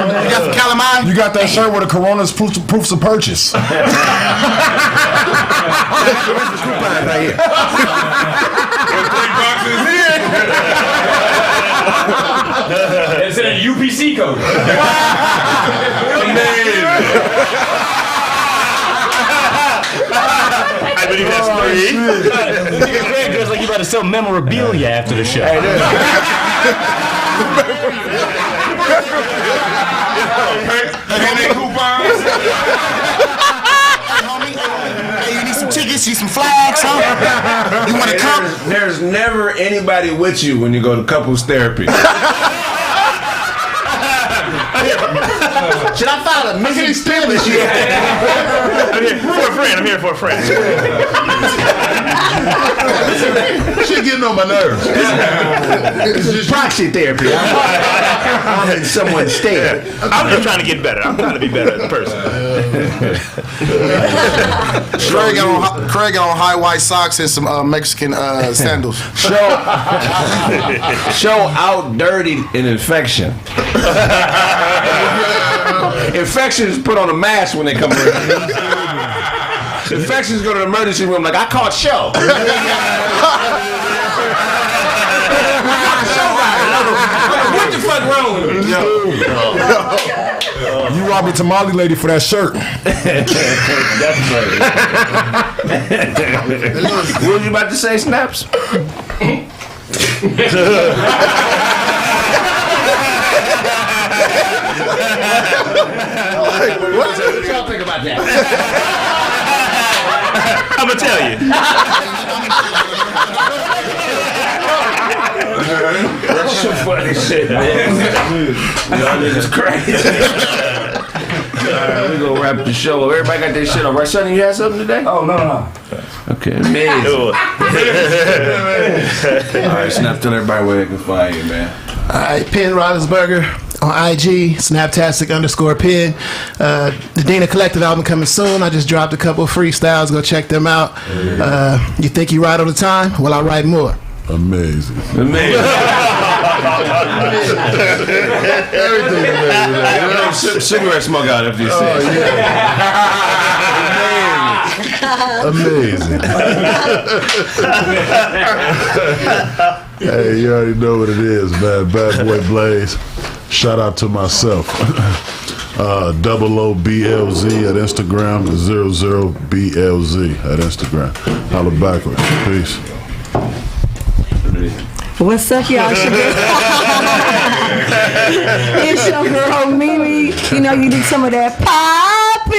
my got some calamine? You got that shirt with the Corona's proofs of purchase. Where's the coupons right here? It's in a UPC code. I believe that's 3. Kraig feels like you about to sell memorabilia after the show. Hey, you need some tickets, you need some flags, huh? You want to come? There's never anybody with you when you go to couples therapy. Should I file a missing spill this year? I'm here for a friend. Shit getting on my nerves. This is proxy therapy. I'm in someone's stead. I'm just trying to get better. I'm trying to be better as a person. Kraig got on high white socks and some Mexican sandals. Show out dirty an infection. Infections put on a mask when they come in. Infections go to the emergency room like, I caught show. What the fuck wrong with me? You robbed a tamale lady for that shirt. That's right. What were you about to say, Snaps? What y'all think about that? I'm gonna tell you. That's some funny shit, man. Y'all niggas crazy. Alright, we gonna wrap the show. Everybody got their shit on. Right, Sonny, you had something today? Oh, no. Okay, amazing. Alright, Snap, tell everybody where they can find you, man. Alright, Penn Roethlisberger on IG, Snaptastic_Penn. The Dina Collective album coming soon. I just dropped a couple freestyles. Go check them out. You think you write all the time? Well, I write more. Amazing. Amazing. Everything amazing. Cigarette smoke out if you see. Amazing. Hey, you already know what it is, man. Bad Boy Blaze. Shout out to myself. OOBLZ at Instagram, 00BLZ at Instagram. Holla backwards. Peace. What's up, y'all? It's your girl Mimi. You know you need some of that poppy.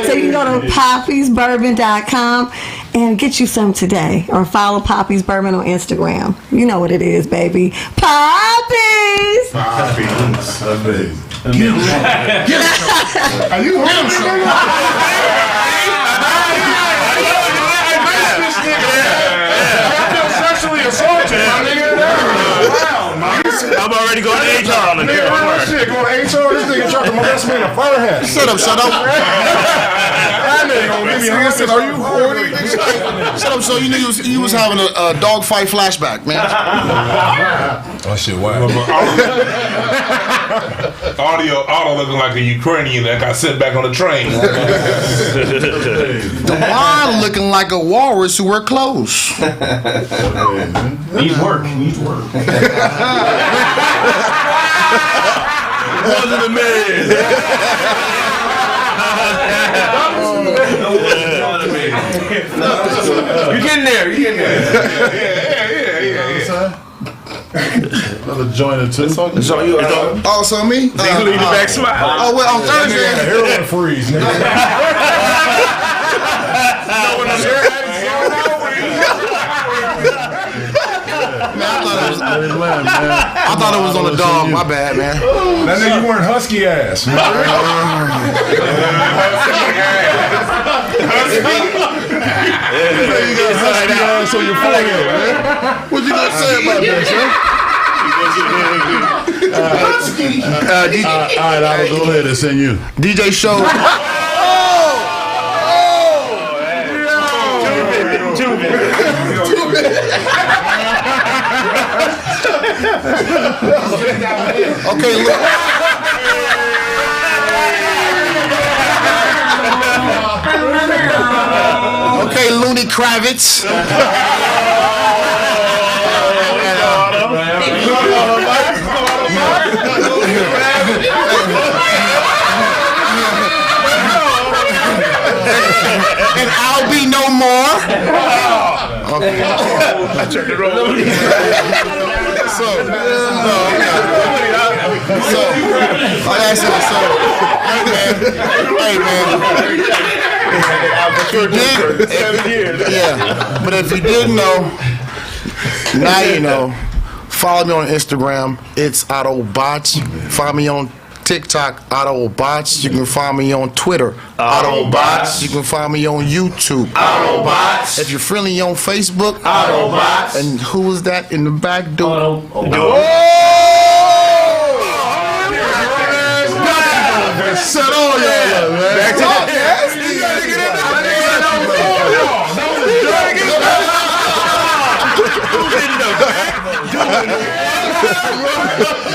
So you go to poppysbourbon.com and get you some today, or follow Poppy's Bourbon on Instagram. You know what it is, baby. Poppies. Poppies. Amazing. Are you him, assaulted, my nigga. Wow, man. I'm already going to HR on the nigga. Real shit, going to HR. This nigga tried to molest me in a fur hat. Shut up. That nigga gonna give me a hostage. Are you horny? Shut up, so you knew you was having a dog fight flashback, man. Oh shit, wow. Auto looking like a Ukrainian that got sent back on the train. The wine looking like a walrus who wear clothes. Needs work. Wasn't a man. You getting there? Yeah. Another joint or two. It's on you. Oh, so me? Nigga leave the back smile. Oh, well, on Thursday. Heroin freeze, nigga. I thought it was on the dog. My bad, man. That nigga, you weren't husky ass. You got husky ass on your forehead, man. What you gonna say about that, sir? All right, I'll go ahead and send you. DJ Show. Okay, look. DJ Looney Kravitz. And I'll be no more. Okay. I turned it over. But if you didn't know, now you know. Follow me on Instagram. It's Autobots. Follow me on TikTok, Autobots. You can find me on Twitter, Autobots. You can find me on YouTube, Autobots. If you're friendly on Facebook, Autobots. And who was that in the back door? Set all y'all up, man. Back to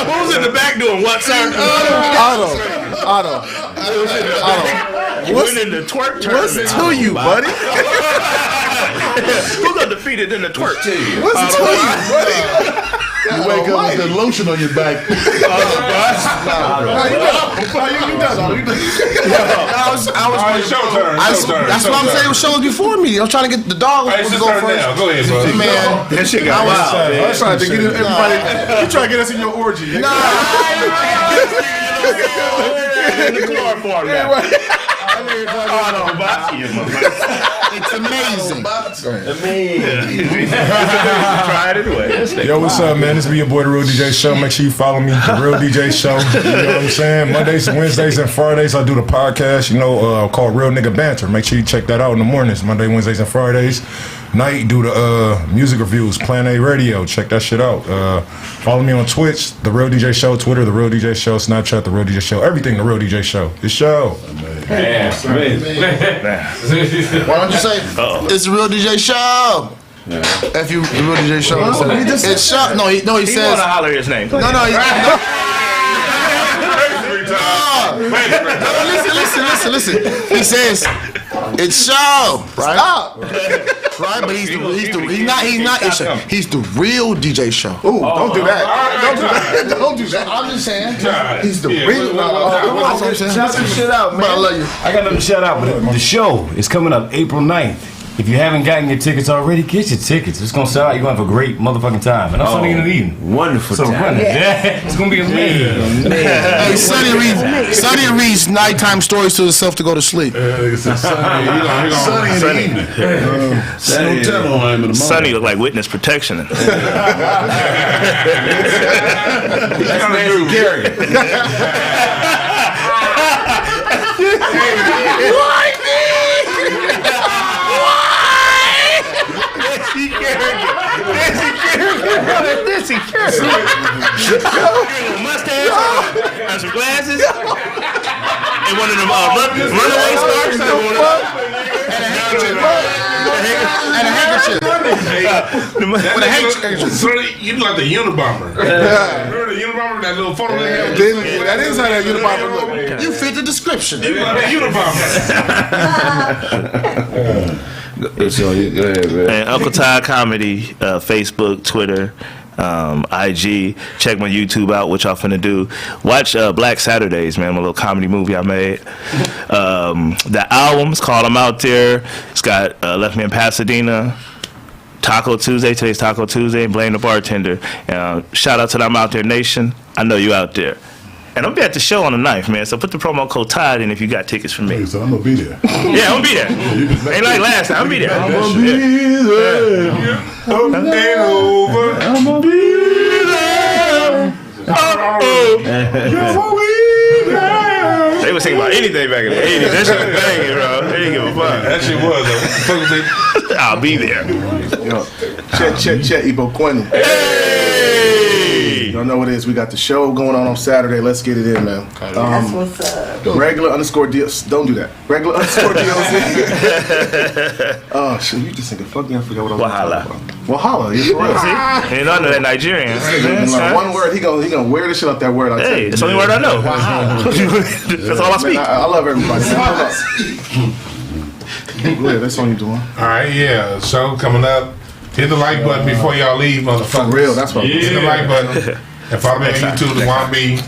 Who's in the back doing what, sir? Otto. What's in the twerk tournament? What's to you, buddy? Who got defeated in the twerk? What's to you, buddy? You wake up with the lotion on your back. I was that's what I'm saying. It was shows before me. I was trying to get the dog to go first. Go ahead, bro. Man, that shit got wild. I was trying to get everybody. You trying to get us in your orgy? In the chloroform now. It's amazing. Try it anyway. Yo, what's up, man? This be your boy, The Real DJ Show. Make sure you follow me, The Real DJ Show. You know what I'm saying? Mondays, Wednesdays, and Fridays, I do the podcast, called Real Nigga Banter. Make sure you check that out in the mornings, Monday, Wednesdays, and Fridays. Night, do the music reviews, Plan A Radio. Check that shit out. Follow me on Twitch, The Real DJ Show, Twitter, The Real DJ Show, Snapchat, The Real DJ Show, everything The Real DJ Show. The show. Why don't you say it's the Real DJ Show? If you the Real DJ Show, it's show. No, he says. He want to holler his name. No. Listen. He says it's show, right? Stop. Right, but he's not it's show. He's the Real DJ Show. Ooh, don't do that. Don't do that. I'm just saying. He's the real. Shout some shit out, man. I love you. I got nothing to shout out, but the show is coming up April 9th. If you haven't gotten your tickets already, get your tickets. It's gonna sell out. You're gonna have a great motherfucking time. And I'm Sunday in the evening. Wonderful time. Yeah. It's gonna be amazing. Hey, Sonny reads nighttime stories to himself to go to sleep. Sunny in the evening. Sonny look like witness protection. That's Gary. Mustache and some glasses and one of them runaway scarves and a handkerchief. With a handkerchief. You look like the Unabomber. Remember the Unabomber? That little photo they had? That is how that Unabomber look. You fit the description. You look like the Unabomber. And Uncle Todd Comedy, Facebook, Twitter, IG. Check my YouTube out, what y'all finna do. Watch Black Saturdays, man, my little comedy movie I made. The album's called I'm Out There. It's got Left Me in Pasadena, Taco Tuesday. Today's Taco Tuesday. Blame the Bartender. Shout out to the I'm Out There Nation. I know you out there. And I'm be at the show on the 9th, man. So put the promo code TIDE in if you got tickets for me. So I'm gonna be there. Yeah, I'm gonna be there. Ain't like last time. I'm gonna be there. I'm gonna be there. Ain't over. I'm gonna be there. They were singing about anything back in the 80s. That shit was banging, bro. They didn't give a fuck. That shit was, though. I'll be there. Chet, Ebo Quentin. Hey! Y'all know what it is. We got the show going on Saturday. Let's get it in, man. That's what's up. Regular_DLC. Don't do that. Regular_DLC. Oh, shit. You just thinking, fuck me. I forgot what I was talking about. Wahala. Yeah, for real. Ain't none of that Nigerian. Like one word. He gonna wear the shit up that word. Hey, it's the only word I know. That's all I speak. I love everybody. Go ahead, that's all you doing. All right, yeah. Show coming up. Hit the like button before y'all leave, motherfuckers. For real, that's what. Hit the like button and follow me on YouTube, the Juan B.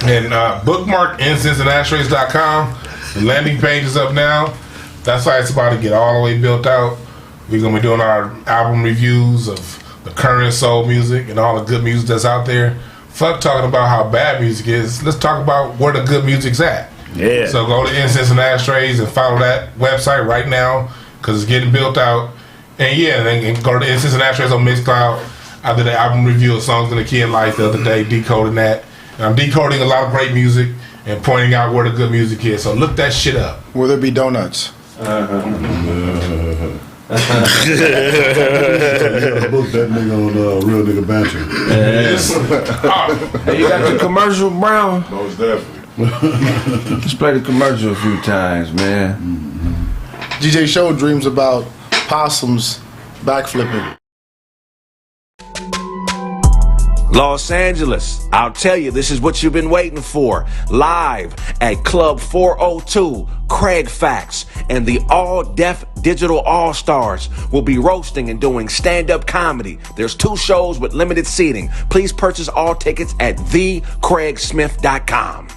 And bookmark incenseandashtrays.com. The landing page is up now. That's why it's about to get all the way built out. We're gonna be doing our album reviews of the current soul music and all the good music that's out there. Fuck talking about how bad music is. Let's talk about where the good music's at. Yeah. So go to Incense and Ashtrays and follow that website right now because it's getting built out. And yeah, then go to the Incense and Ashtrays on Mixcloud. I did an album review of Songs in the Key of Life the other day, decoding that. And I'm decoding a lot of great music and pointing out where the good music is. So look that shit up. Will there be donuts? You gotta book that nigga on Real Nigga Banter. Hey, you got the commercial, Brown? Most definitely. Just play the commercial a few times, man. DJ Show dreams about possums backflipping. Los Angeles, I'll tell you, this is what you've been waiting for. Live at Club 402, Kraig Facts, and the all-deaf Digital All-Stars will be roasting and doing stand-up comedy. There's 2 shows with limited seating. Please purchase all tickets at thekraigsmith.com.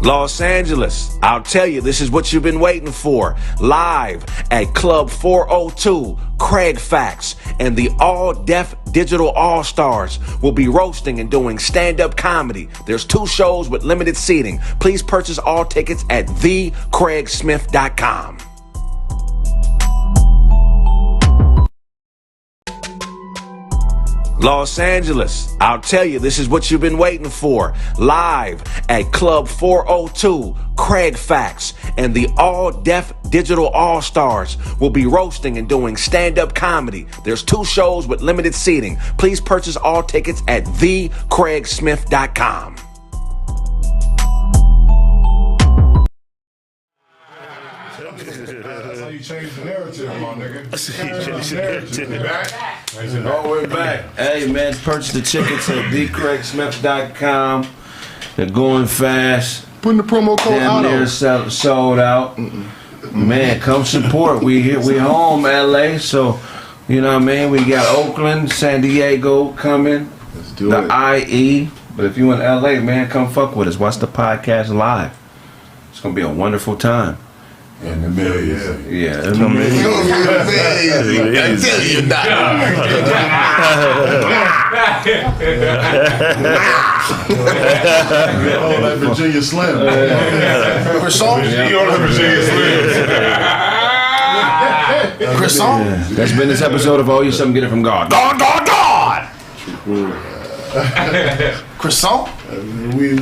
Los Angeles, I'll tell you, this is what you've been waiting for. Live at Club 402, Kraig Facts, and the all-deaf Digital All-Stars will be roasting and doing stand-up comedy. There's 2 shows with limited seating. Please purchase all tickets at thekraigsmith.com. Los Angeles, I'll tell you, this is what you've been waiting for. Live at Club 402, Kraig Facts, and the all-deaf Digital All-Stars will be roasting and doing stand-up comedy. There's 2 shows with limited seating. Please purchase all tickets at thekraigsmith.com. That's how you change the narrative, my nigga. Oh, we're back. Hey, man, purchase the tickets at thekraigsmith.com. They're going fast. Putting the promo code Damn near sold out. Man, come support. We here. We home, LA. So, you know what I mean? We got Oakland, San Diego coming. Let's do the it. IE. But if you in LA, man, come fuck with us. Watch the podcast live. It's gonna be a wonderful time. And the millions. Yeah. I tell you that. Oh, that Virginia Slim. Croissant? You on the Virginia Slim. Croissant? Yeah. That's been this episode of Oh You Something Get It From God. God, God, God! Croissant? Oui, oui.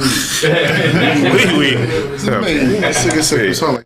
Oui, oui. It's amazing. Croissant.